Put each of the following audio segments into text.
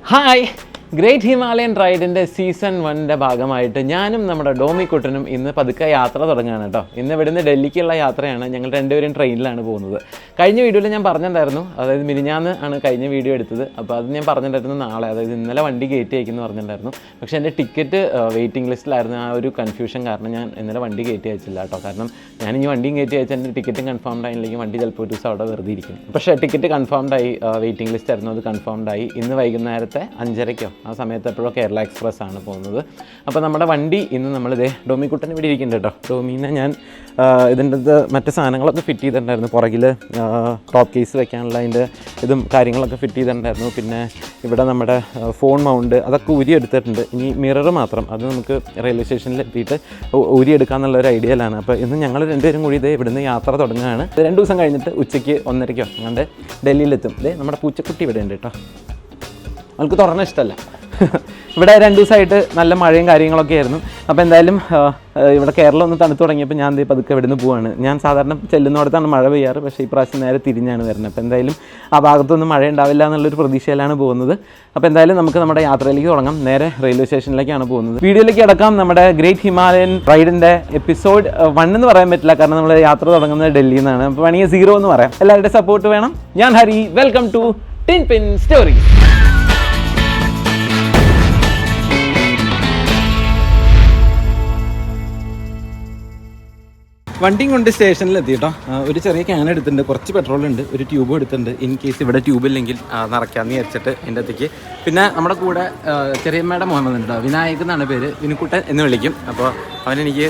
Hi, great Himalayan റൈഡിൻ്റെ season 1 ഭാഗമായിട്ട് ഞാനും നമ്മുടെ ഡോമിക്കുട്ടനും ഇന്ന് പതുക്കെ യാത്ര തുടങ്ങുകയാണ് കേട്ടോ. ഇന്ന് ഇവിടുന്ന് ഡൽഹിക്കുള്ള യാത്രയാണ്. ഞങ്ങൾ രണ്ടുപേരും ട്രെയിനിലാണ് പോകുന്നത്. കഴിഞ്ഞ വീഡിയോയിൽ ഞാൻ പറഞ്ഞിട്ടുണ്ടായിരുന്നു, അതായത് മിനിഞ്ഞാന്ന് ആണ് കഴിഞ്ഞ വീഡിയോ എടുത്തത്. അപ്പോൾ അത് ഞാൻ പറഞ്ഞിട്ടുണ്ടായിരുന്നു നാളെ, അതായത് ഇന്നലെ വണ്ടി കയറ്റി അയക്കുമെന്ന് പറഞ്ഞിട്ടുണ്ടായിരുന്നു. പക്ഷേ എൻ്റെ ടിക്കറ്റ് വെയിറ്റിംഗ് ലിസ്റ്റിലായിരുന്നു. ആ ഒരു കൺഫ്യൂഷൻ കാരണം ഞാൻ ഇന്നലെ വണ്ടി കയറ്റി അയച്ചില്ല കേട്ടോ. കാരണം ഞാൻ ഇനി വണ്ടിയും കയറ്റി അയച്ചാൽ എൻ്റെ ടിക്കറ്റും കൺഫേംഡ് ആയില്ലെങ്കിൽ വണ്ടി ചിലപ്പോൾ ഒരു ദിവസം അവിടെ വെറുതെ ഇരിക്കും. പക്ഷേ ടിക്കറ്റ് കൺഫേംഡ് ആയി, വെയിറ്റിംഗ് ലിസ്റ്റ് ആയിരുന്നു, അത് കൺഫേംഡ് ആയി. ഇന്ന് വൈകുന്നേരത്തെ 5:30 ആ സമയത്ത് എപ്പോഴും കേരള എക്സ്പ്രസ് ആണ് പോകുന്നത്. അപ്പോൾ നമ്മുടെ വണ്ടി ഇന്ന് നമ്മളിതേ ഡോമിക്കുട്ടൻ ഇവിടെ ഇരിക്കുന്നുണ്ട് കേട്ടോ. ഡോമീനെ ഞാൻ ഇതിൻ്റെ മറ്റ് സാധനങ്ങളൊക്കെ ഫിറ്റ് ചെയ്തിട്ടുണ്ടായിരുന്നു. പുറകിൽ ടോപ്പ് കേസ് വെക്കാനുള്ള അതിൻ്റെ ഇതും കാര്യങ്ങളൊക്കെ ഫിറ്റ് ചെയ്തിട്ടുണ്ടായിരുന്നു. പിന്നെ ഇവിടെ നമ്മുടെ ഫോൺ മൗണ്ട് അതൊക്കെ ഊരിയെടുത്തിട്ടുണ്ട്. ഇനി മിറർ മാത്രം, അത് നമുക്ക് റെയിൽവേ സ്റ്റേഷനിൽ എത്തിയിട്ട് ഊരിയെടുക്കാമെന്നുള്ളൊരു ഐഡിയയിലാണ്. അപ്പോൾ ഇന്ന് ഞങ്ങൾ രണ്ടുപേരും കൂടി ഇതേ ഇവിടുന്ന് യാത്ര തുടങ്ങുകയാണ്. 2 ദിവസം കഴിഞ്ഞിട്ട് ഉച്ചയ്ക്ക് 1:30 അങ്ങാണ്ട് ഡൽഹിയിലെത്തും. ഇതേ നമ്മുടെ പൂച്ചക്കുട്ടി ഇവിടെ ഉണ്ട് കേട്ടോ. അവൾക്ക് തുറന്ന ഇഷ്ടമല്ല. ഇവിടെ 2 ദിവസമായിട്ട് നല്ല മഴയും കാര്യങ്ങളൊക്കെ ആയിരുന്നു. അപ്പോൾ എന്തായാലും ഇവിടെ കേരളം ഒന്ന് തണുത്ത് തുടങ്ങിയപ്പോൾ ഞാൻ പതുക്കെ ഇവിടുന്ന് പോവാണ്. ഞാൻ സാധാരണ ചെല്ലുന്നിടത്താണ് മഴ പെയ്യാറ്, പക്ഷേ ഈ പ്രാവശ്യം നേരെ തിരിഞ്ഞാണ് വരുന്നത്. അപ്പോൾ എന്തായാലും ആ ഭാഗത്തൊന്നും മഴ ഉണ്ടാവില്ല എന്നുള്ളൊരു പ്രതീക്ഷയിലാണ് പോകുന്നത്. അപ്പോൾ എന്തായാലും നമുക്ക് നമ്മുടെ യാത്രയിലേക്ക് തുടങ്ങാം. നേരെ റെയിൽവേ സ്റ്റേഷനിലേക്കാണ് പോകുന്നത്. വീഡിയോയിലേക്ക് കിടക്കാം. നമ്മുടെ ഗ്രേറ്റ് ഹിമാലയൻ റൈഡിൻ്റെ എപ്പിസോഡ് 1 എന്ന് പറയാൻ പറ്റില്ല, കാരണം നമ്മൾ യാത്ര തുടങ്ങുന്നത് ഡൽഹിയിൽ നിന്നാണ്. അപ്പോൾ വേണമെങ്കിൽ 0 എന്ന് പറയാം. എല്ലാവരുടെയും സപ്പോർട്ട് വേണം. ഞാൻ Hari, welcome to tin pin story. വണ്ടിയും കൊണ്ട് സ്റ്റേഷനിലെത്തി കേട്ടോ. ഒരു ചെറിയ ക്യാൻ എടുത്തിട്ടുണ്ട്, കുറച്ച് പെട്രോൾ ഉണ്ട്, ഒരു ട്യൂബ് എടുത്തിട്ടുണ്ട്. ഇൻ കേസ് ഇവിടെ ട്യൂബ് ഇല്ലെങ്കിൽ നിറയ്ക്കാമെന്ന് വെച്ചിട്ട് എൻ്റെ അടുത്തേക്ക്. പിന്നെ നമ്മുടെ കൂടെ ചെറിയമ്മയുടെ മോൻ വന്നിട്ടുണ്ട്, വിനായക് എന്നാണ് പേര്, വിനുക്കുട്ടൻ എന്ന് വിളിക്കും. അപ്പോൾ അവനെനിക്ക്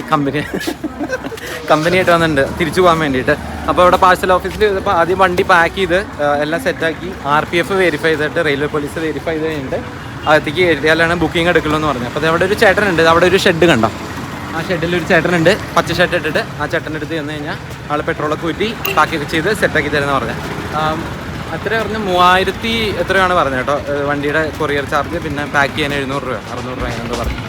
കമ്പനിയായിട്ട് വന്നിട്ടുണ്ട് തിരിച്ചു പോകാൻ വേണ്ടിയിട്ട്. അപ്പോൾ ഇവിടെ പാഴ്സൽ ഓഫീസിൽ ചെയ്തപ്പോൾ ആദ്യം വണ്ടി പാക്ക് ചെയ്ത് എല്ലാം സെറ്റാക്കി RPF വെരിഫൈ ചെയ്തിട്ട് റെയിൽവേ പോലീസ് വെരിഫൈ ചെയ്ത് കഴിഞ്ഞിട്ട് അകത്തേക്ക് കയറിയാലാണ് ബുക്കിംഗ് എടുക്കുള്ളൂ എന്ന് പറഞ്ഞു. അപ്പോൾ അവിടെ ഒരു ചേട്ടനുണ്ട്, അവിടെ ഒരു ഷെഡ് കണ്ടോ, ആ ഷെഡിലൊരു ചേട്ടനുണ്ട്, പച്ച ഷർട്ട് ഇട്ടിട്ട്. ആ ചേട്ടൻ്റെ അടുത്ത് ചെന്ന് കഴിഞ്ഞാൽ ആൾ പെട്രോളൊക്കെ ഊറ്റി പാക്കൊക്കെ ചെയ്ത് സെറ്റാക്കി തരുന്ന പറഞ്ഞത്. അത്ര പറഞ്ഞ് 3000 എത്രയാണ് പറഞ്ഞത് കേട്ടോ, വണ്ടിയുടെ കൊറിയർ ചാർജ്. പിന്നെ പാക്ക് ചെയ്യാൻ 700 രൂപ 600 രൂപ എന്തോ പറഞ്ഞു.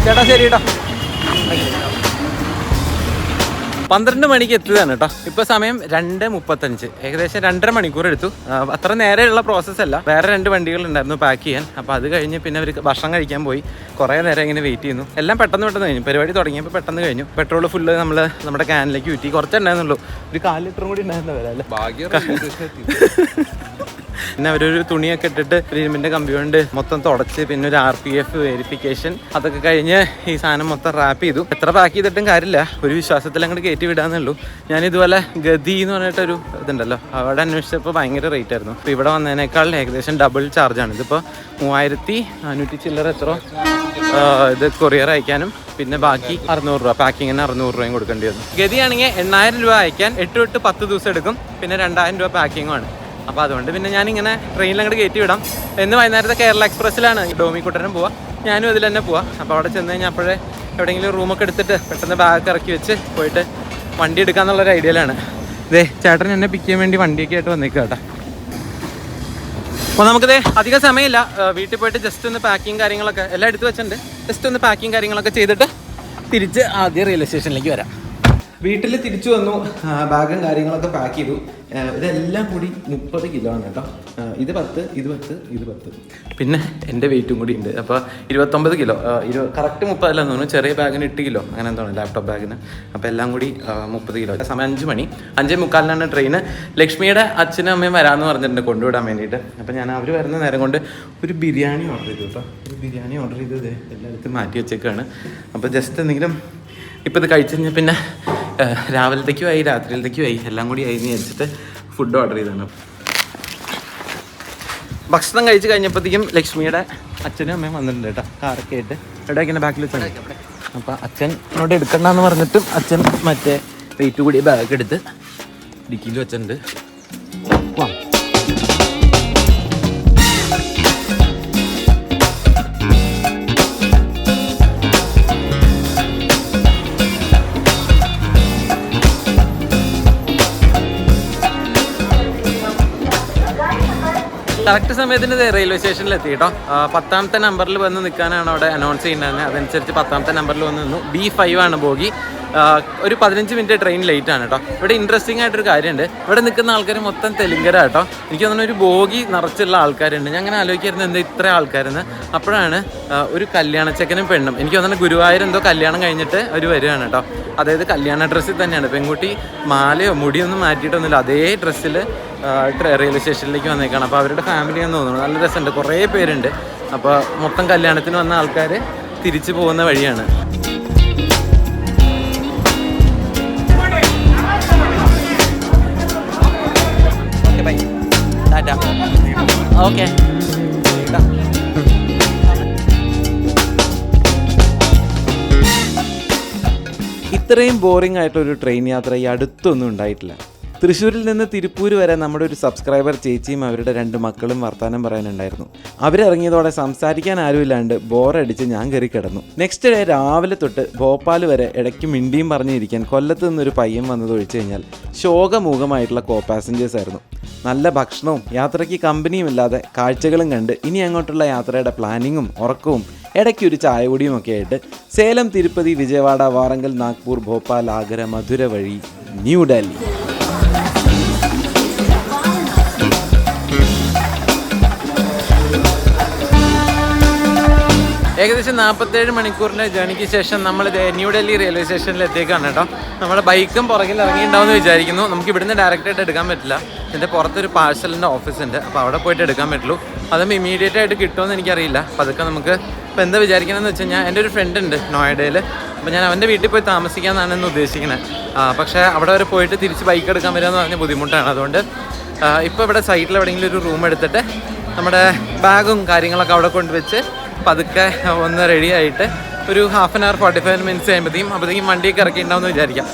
ചേട്ടാ ശരി കേട്ടോ. 12 മണിക്ക് എത്തിയതാണ് കേട്ടോ. ഇപ്പോൾ സമയം 2:35, ഏകദേശം 2.5 മണിക്കൂർ എടുത്തു. അത്ര നേരെയുള്ള പ്രോസസ്സല്ല, വേറെ 2 വണ്ടികളുണ്ടായിരുന്നു പാക്ക് ചെയ്യാൻ. അപ്പോൾ അത് കഴിഞ്ഞ് പിന്നെ അവർ ഭക്ഷണം കഴിക്കാൻ പോയി. കുറേ നേരം ഇങ്ങനെ വെയിറ്റ് ചെയ്യുന്നു. എല്ലാം പെട്ടെന്ന് കഴിഞ്ഞു. പരിപാടി തുടങ്ങിയപ്പോൾ പെട്ടെന്ന് കഴിഞ്ഞു. പെട്രോൾ ഫുള്ള് നമ്മൾ നമ്മുടെ ക്യാനിലേക്ക് ഊറ്റി. കുറച്ചുണ്ടായിരുന്നുള്ളൂ, ഒരു 4 ലിറ്ററും കൂടി ഉണ്ടായിരുന്ന വരെ അല്ലേ. പിന്നെ അവരൊരു തുണിയൊക്കെ ഇട്ടിട്ട് ഇരുമ്പിൻ്റെ കമ്പി കൊണ്ട് മൊത്തം തുടച്ച്, പിന്നെ ഒരു RPF വെരിഫിക്കേഷൻ അതൊക്കെ കഴിഞ്ഞ് ഈ സാധനം മൊത്തം റാപ്പ് ചെയ്തു. എത്ര പാക്ക് ചെയ്തിട്ടും കാര്യമില്ല, ഒരു വിശ്വാസത്തിൽ അങ്ങോട്ട് കയറ്റി വിടാന്നുള്ളൂ. ഞാനിതുപോലെ ഗതി എന്ന് പറഞ്ഞിട്ടൊരു ഇതുണ്ടല്ലോ, അവിടെ അന്വേഷിച്ചപ്പോൾ ഭയങ്കര റേറ്റ് ആയിരുന്നു. അപ്പോൾ ഇവിടെ വന്നതിനേക്കാൾ ഏകദേശം ഡബിൾ ചാർജാണ്. ഇതിപ്പോൾ 3500 ചില്ലറ എത്രയോ ഇത് കൊറിയർ അയക്കാനും, പിന്നെ ബാക്കി 600 രൂപ പാക്കിങ്ങിന് 600 രൂപയും കൊടുക്കേണ്ടി വന്നു. ഗതിയാണെങ്കിൽ 8000 രൂപ അയക്കാൻ 8 തൊട്ട് 10 ദിവസം എടുക്കും. പിന്നെ 2000 രൂപ പാക്കിങ്ങുമാണ്. അപ്പോൾ അതുകൊണ്ട് പിന്നെ ഞാനിങ്ങനെ ട്രെയിനിൽ അങ്ങോട്ട് കയറ്റി വിടാം. ഇന്ന് വൈകുന്നേരത്തെ കേരള എക്സ്പ്രസ്സിലാണ് ഡോമിക്കുട്ടനും പോവാം, ഞാനും അതിൽ തന്നെ പോവാം. അപ്പോൾ അവിടെ ചെന്ന് കഴിഞ്ഞാൽ അപ്പോഴേ എവിടെയെങ്കിലും റൂമൊക്കെ എടുത്തിട്ട് പെട്ടെന്ന് ബാഗ് ഇറക്കി വെച്ച് പോയിട്ട് വണ്ടി എടുക്കാമെന്നുള്ളൊരു ഐഡിയയിലാണ്. ഇതേ ചേട്ടൻ എന്നെ പിക്ക് ചെയ്യാൻ വേണ്ടി വണ്ടിയൊക്കെ ആയിട്ട് വന്നേക്കുക കേട്ടോ. അപ്പോൾ നമുക്കിതേ അധികം സമയമില്ല, വീട്ടിൽ പോയിട്ട് ജസ്റ്റ് ഒന്ന് പാക്കിങ് കാര്യങ്ങളൊക്കെ എല്ലാം എടുത്ത് വെച്ചിട്ടുണ്ട്. ജസ്റ്റ് ഒന്ന് പാക്കിങ് കാര്യങ്ങളൊക്കെ ചെയ്തിട്ട് തിരിച്ച് ആദ്യം റെയിൽവേ സ്റ്റേഷനിലേക്ക് വരാം. വീട്ടിൽ തിരിച്ചു വന്നു, ബാഗും കാര്യങ്ങളൊക്കെ പാക്ക് ചെയ്തു. ഇതെല്ലാം കൂടി 30 കിലോ ആണ് കേട്ടോ. ഇത് 10, ഇത് 10, ഇത് 10, പിന്നെ എൻ്റെ വെയിറ്റും കൂടി ഉണ്ട്. അപ്പോൾ 29 കിലോ. കറക്റ്റ് 30 അല്ലെന്ന് തോന്നുന്നു. ചെറിയ ബാഗിന് 8 കിലോ അങ്ങനെ എന്തോ ലാപ്ടോപ്പ് ബാഗിന്. അപ്പോൾ എല്ലാം കൂടി 30 കിലോ. സമയം 5 മണി, 5:45 ട്രെയിന്. ലക്ഷ്മിയുടെ അച്ഛനും അമ്മയും വരാമെന്ന് പറഞ്ഞിട്ടുണ്ട് കൊണ്ടുവിടാൻ വേണ്ടിയിട്ട്. അപ്പോൾ ഞാൻ അവർ വരുന്ന നേരം കൊണ്ട് ഒരു ബിരിയാണി ഓർഡർ ചെയ്തു കേട്ടോ. ഒരു ബിരിയാണി ഓർഡർ ചെയ്തത് എല്ലായിടത്തും മാറ്റി വെച്ചേക്കാണ്. അപ്പോൾ ജസ്റ്റ് എന്തെങ്കിലും ഇപ്പോൾ ഇത് കഴിച്ചു കഴിഞ്ഞാൽ പിന്നെ രാവിലത്തേക്കും ആയി രാത്രിയിലത്തേക്കും ആയി എല്ലാം കൂടി ആയി വെച്ചിട്ട് ഫുഡ് ഓർഡർ ചെയ്താണ്. ഭക്ഷണം കഴിച്ച് കഴിഞ്ഞപ്പോഴത്തേക്കും ലക്ഷ്മിയുടെ അച്ഛനും അമ്മയും വന്നിട്ടുണ്ട് കേട്ടോ, കാറൊക്കെ ആയിട്ട്. എവിടെയൊക്കെ ബാക്കിൽ വെച്ചാൽ. അപ്പോൾ അച്ഛനോട് എടുക്കണ്ടെന്ന് പറഞ്ഞിട്ടും അച്ഛൻ മറ്റേ വെയിറ്റ് കൂടി ബാഗ് എടുത്ത് ഡിക്കിയിൽ വെച്ചിട്ടുണ്ട്. കറക്റ്റ് സമയത്തിന് റെയിൽവേ സ്റ്റേഷനിൽ എത്തി കേട്ടോ. 10ാമത്തെ നമ്പറിൽ വന്ന് നിൽക്കാനാണ് അവിടെ അനൗൺസ് ചെയ്യുന്നത്. അതനുസരിച്ച് 10ാമത്തെ നമ്പറിൽ വന്ന് നിന്നു. B5 ആണ് ബോഗി. ഒരു 15 മിനിറ്റ് ട്രെയിൻ ലേറ്റ് ആണ് കേട്ടോ. ഇവിടെ ഇൻട്രസ്റ്റിംഗ് ആയിട്ടൊരു കാര്യമുണ്ട്. ഇവിടെ നിൽക്കുന്ന ആൾക്കാർ മൊത്തം തെലുങ്കര കേട്ടോ. എനിക്ക് തോന്നുന്നു ഒരു ബോഗി നിറച്ചുള്ള ആൾക്കാരുണ്ട്. ഞാൻ അങ്ങനെ ആലോചിക്കായിരുന്നു എന്താ ഇത്ര ആൾക്കാരെന്ന്. അപ്പോഴാണ് ഒരു കല്യാണച്ചക്കനും പെണ്ണും, എനിക്ക് തോന്നുന്നു ഗുരുവായൂർ എന്തോ കല്യാണം കഴിഞ്ഞിട്ട് അവർ വരികയാണ് കേട്ടോ. അതായത് കല്യാണ ഡ്രസ്സിൽ തന്നെയാണ്. പെൺകുട്ടി മാലയോ മുടിയൊന്നും മാറ്റിയിട്ടൊന്നുമില്ല, അതേ ഡ്രസ്സിൽ റെയിൽവേ സ്റ്റേഷനിലേക്ക് വന്നേക്കാണ്. അപ്പോൾ അവരുടെ ഫാമിലിയാണെന്ന് തോന്നുന്നു. നല്ല രസമുണ്ട്, കുറേ പേരുണ്ട്. അപ്പോൾ മൊത്തം കല്യാണത്തിന് വന്ന ആൾക്കാർ തിരിച്ചു പോകുന്ന വഴിയാണ്. ഓക്കെ, ഇത്രയും ബോറിംഗ് ആയിട്ടൊരു ട്രെയിൻ യാത്ര ഈ അടുത്തൊന്നും ഉണ്ടായിട്ടില്ല. തൃശ്ശൂരിൽ നിന്ന് തിരുപ്പൂർ വരെ നമ്മുടെ ഒരു സബ്സ്ക്രൈബർ ചേച്ചിയും അവരുടെ 2 മക്കളും വർത്താനം പറയാനുണ്ടായിരുന്നു. അവരിറങ്ങിയതോടെ സംസാരിക്കാൻ ആരുമില്ലാണ്ട് ബോറടിച്ച് ഞാൻ കയറി കിടന്നു. നെക്സ്റ്റ് ഡേ രാവിലെ തൊട്ട് ഭോപ്പാൽ വരെ ഇടയ്ക്ക് മിണ്ടിയും പറഞ്ഞിരിക്കാൻ കൊല്ലത്ത് നിന്നൊരു പയ്യൻ വന്നത് ഒഴിച്ചു കഴിഞ്ഞാൽ ശോകമൂകമായിട്ടുള്ള പാസഞ്ചേഴ്സ് ആയിരുന്നു. നല്ല ഭക്ഷണവും യാത്രയ്ക്ക് കമ്പനിയും ഇല്ലാതെ കാഴ്ചകളും കണ്ട് ഇനി അങ്ങോട്ടുള്ള യാത്രയുടെ പ്ലാനിങ്ങും ഉറക്കവും ഇടയ്ക്കൊരു ചായ കുടിയും ഒക്കെ ആയിട്ട് സേലം, തിരുപ്പതി, വിജയവാഡ, വാറങ്കൽ, നാഗ്പൂർ, ഭോപ്പാൽ, ആഗ്ര, മധുര വഴി ന്യൂഡൽഹി. ഏകദേശം 47 മണിക്കൂറിൻ്റെ ജേണിക്ക് ശേഷം നമ്മൾ ന്യൂഡൽഹി റെയിൽവേ സ്റ്റേഷനിൽ എത്തിയേക്കാണ് കേട്ടോ. നമ്മുടെ ബൈക്കും പുറകിൽ ഇറങ്ങിയിട്ടുണ്ടാവുമെന്ന് വിചാരിക്കുന്നു. നമുക്ക് ഇവിടുന്ന് ഡയറക്റ്റായിട്ട് എടുക്കാൻ പറ്റില്ല. ഇതിൻ്റെ പുറത്തൊരു പാഴ്സലിൻ്റെ ഓഫീസുണ്ട്, അപ്പോൾ അവിടെ പോയിട്ട് എടുക്കാൻ പറ്റുള്ളൂ. അതും ഇമ്മീഡിയറ്റ് ആയിട്ട് കിട്ടുമെന്ന് എനിക്കറിയില്ല. അപ്പോൾ അതൊക്കെ നമുക്ക് ഇപ്പോൾ എന്താ വിചാരിക്കണമെന്ന് വെച്ച് കഴിഞ്ഞാൽ, എൻ്റെ ഒരു ഫ്രണ്ട് ഉണ്ട് നോയിഡയിൽ. അപ്പോൾ ഞാൻ അവൻ്റെ വീട്ടിൽ പോയി താമസിക്കാമെന്നാണ് ഇന്ന് ഉദ്ദേശിക്കുന്നത്. പക്ഷേ അവിടെ വരെ പോയിട്ട് തിരിച്ച് ബൈക്ക് എടുക്കാൻ വരികയെന്ന് പറഞ്ഞാൽ ബുദ്ധിമുട്ടാണ്. അതുകൊണ്ട് ഇപ്പോൾ ഇവിടെ സൈറ്റിൽ എവിടെയെങ്കിലും ഒരു റൂം എടുത്തിട്ട് നമ്മുടെ ബാഗും കാര്യങ്ങളൊക്കെ അവിടെ കൊണ്ടുവച്ച് പതുക്കെ ഒന്ന് റെഡി ആയിട്ട് ഒരു 1/2 hour 45 minutes അപ്പോഴത്തേക്കും വണ്ടിയൊക്കെ ഇറക്കിയിട്ടുണ്ടാവുമെന്ന് വിചാരിക്കാം.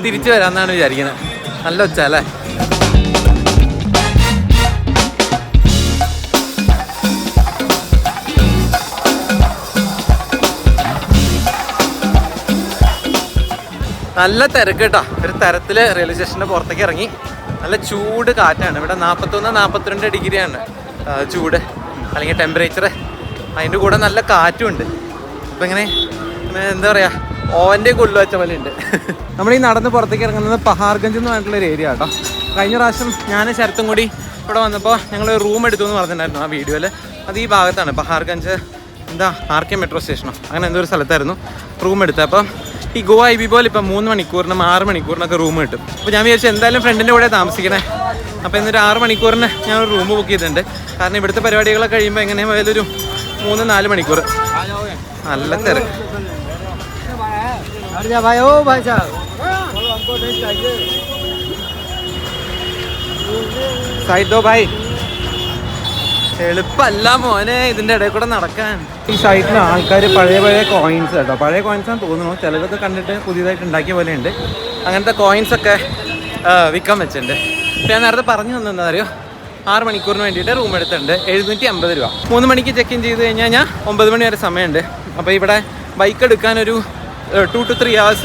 തിരിച്ചു വരാമെന്നാണ് വിചാരിക്കുന്നത്. നല്ല ഒച്ച അല്ലേ? നല്ല തിരക്ക് കേട്ടോ. ഒരു തരത്തിൽ റെയിൽവേ സ്റ്റേഷൻ്റെ പുറത്തേക്ക് ഇറങ്ങി. നല്ല ചൂട് കാറ്റാണ്. ഇവിടെ 41-42 ഡിഗ്രിയാണ് ചൂട്, അല്ലെങ്കിൽ ടെമ്പറേച്ചർ. അതിൻ്റെ കൂടെ നല്ല കാറ്റും ഉണ്ട്. അപ്പോൾ ഇങ്ങനെ എന്താ പറയുക, ഓവൻ്റെ കൊള്ളു വെച്ച പോലെ ഉണ്ട്. നമ്മൾ ഈ നടന്ന് പുറത്തേക്ക് ഇറങ്ങുന്നത് പഹാർഗഞ്ച് എന്ന് പറഞ്ഞിട്ടുള്ളൊരു ഏരിയ കേട്ടോ. കഴിഞ്ഞ പ്രാവശ്യം ഞാൻ ശരത്തും കൂടി ഇവിടെ വന്നപ്പോൾ ഞങ്ങൾ റൂം എടുത്തു എന്ന് പറഞ്ഞിട്ടുണ്ടായിരുന്നു ആ വീഡിയോയിൽ. അത് ഈ ഭാഗത്താണ്, പഹാർഗഞ്ച് എന്താ RK മെട്രോ സ്റ്റേഷനോ അങ്ങനെ എന്തോ ഒരു സ്ഥലത്തായിരുന്നു റൂം എടുത്തത്. അപ്പം ഈ ഗോവ IB പോലെ ഇപ്പം 3 മണിക്കൂറിനും 6 മണിക്കൂറിനൊക്കെ റൂം കിട്ടും. അപ്പോൾ ഞാൻ വിചാരിച്ചു എന്തായാലും ഫ്രണ്ടിൻ്റെ കൂടെ താമസിക്കണേ. അപ്പോൾ ഇന്നൊരു 6 മണിക്കൂറിന് ഞാൻ ഒരു റൂം ബുക്ക് ചെയ്തിട്ടുണ്ട്. കാരണം ഇവിടുത്തെ പരിപാടികളൊക്കെ കഴിയുമ്പോൾ എങ്ങനെയും പോയാലൊരു 3-4 മണിക്കൂർ. നല്ല തിരക്ക്. സൈഡോ ഭായ്, എളുപ്പമല്ല മോനെ ഇതിൻ്റെ ഇടയിൽ കൂടെ നടക്കാൻ. ഈ സൈറ്റിൽ ആൾക്കാർ പഴയ കോയിൻസ് കേട്ടോ, പഴയ കോയിൻസാണെന്ന് തോന്നുന്നു. ചിലതൊക്കെ കണ്ടിട്ട് പുതിയതായിട്ട് ഉണ്ടാക്കിയ പോലെ ഉണ്ട്. അങ്ങനത്തെ കോയിൻസൊക്കെ വിൽക്കാൻ വെച്ചിട്ടുണ്ട്. ഇപ്പോൾ ഞാൻ നേരത്തെ പറഞ്ഞു തന്നെന്താ അറിയോ, 6 മണിക്കൂറിന് വേണ്ടിയിട്ട് റൂം എടുത്തിട്ടുണ്ട്. 750 രൂപ. 3 മണിക്ക് ചെക്ക് ഇൻ ചെയ്ത് കഴിഞ്ഞാൽ 9 മണി വരെ സമയമുണ്ട്. അപ്പോൾ ഇവിടെ ബൈക്ക് എടുക്കാനൊരു 2 to 3 hours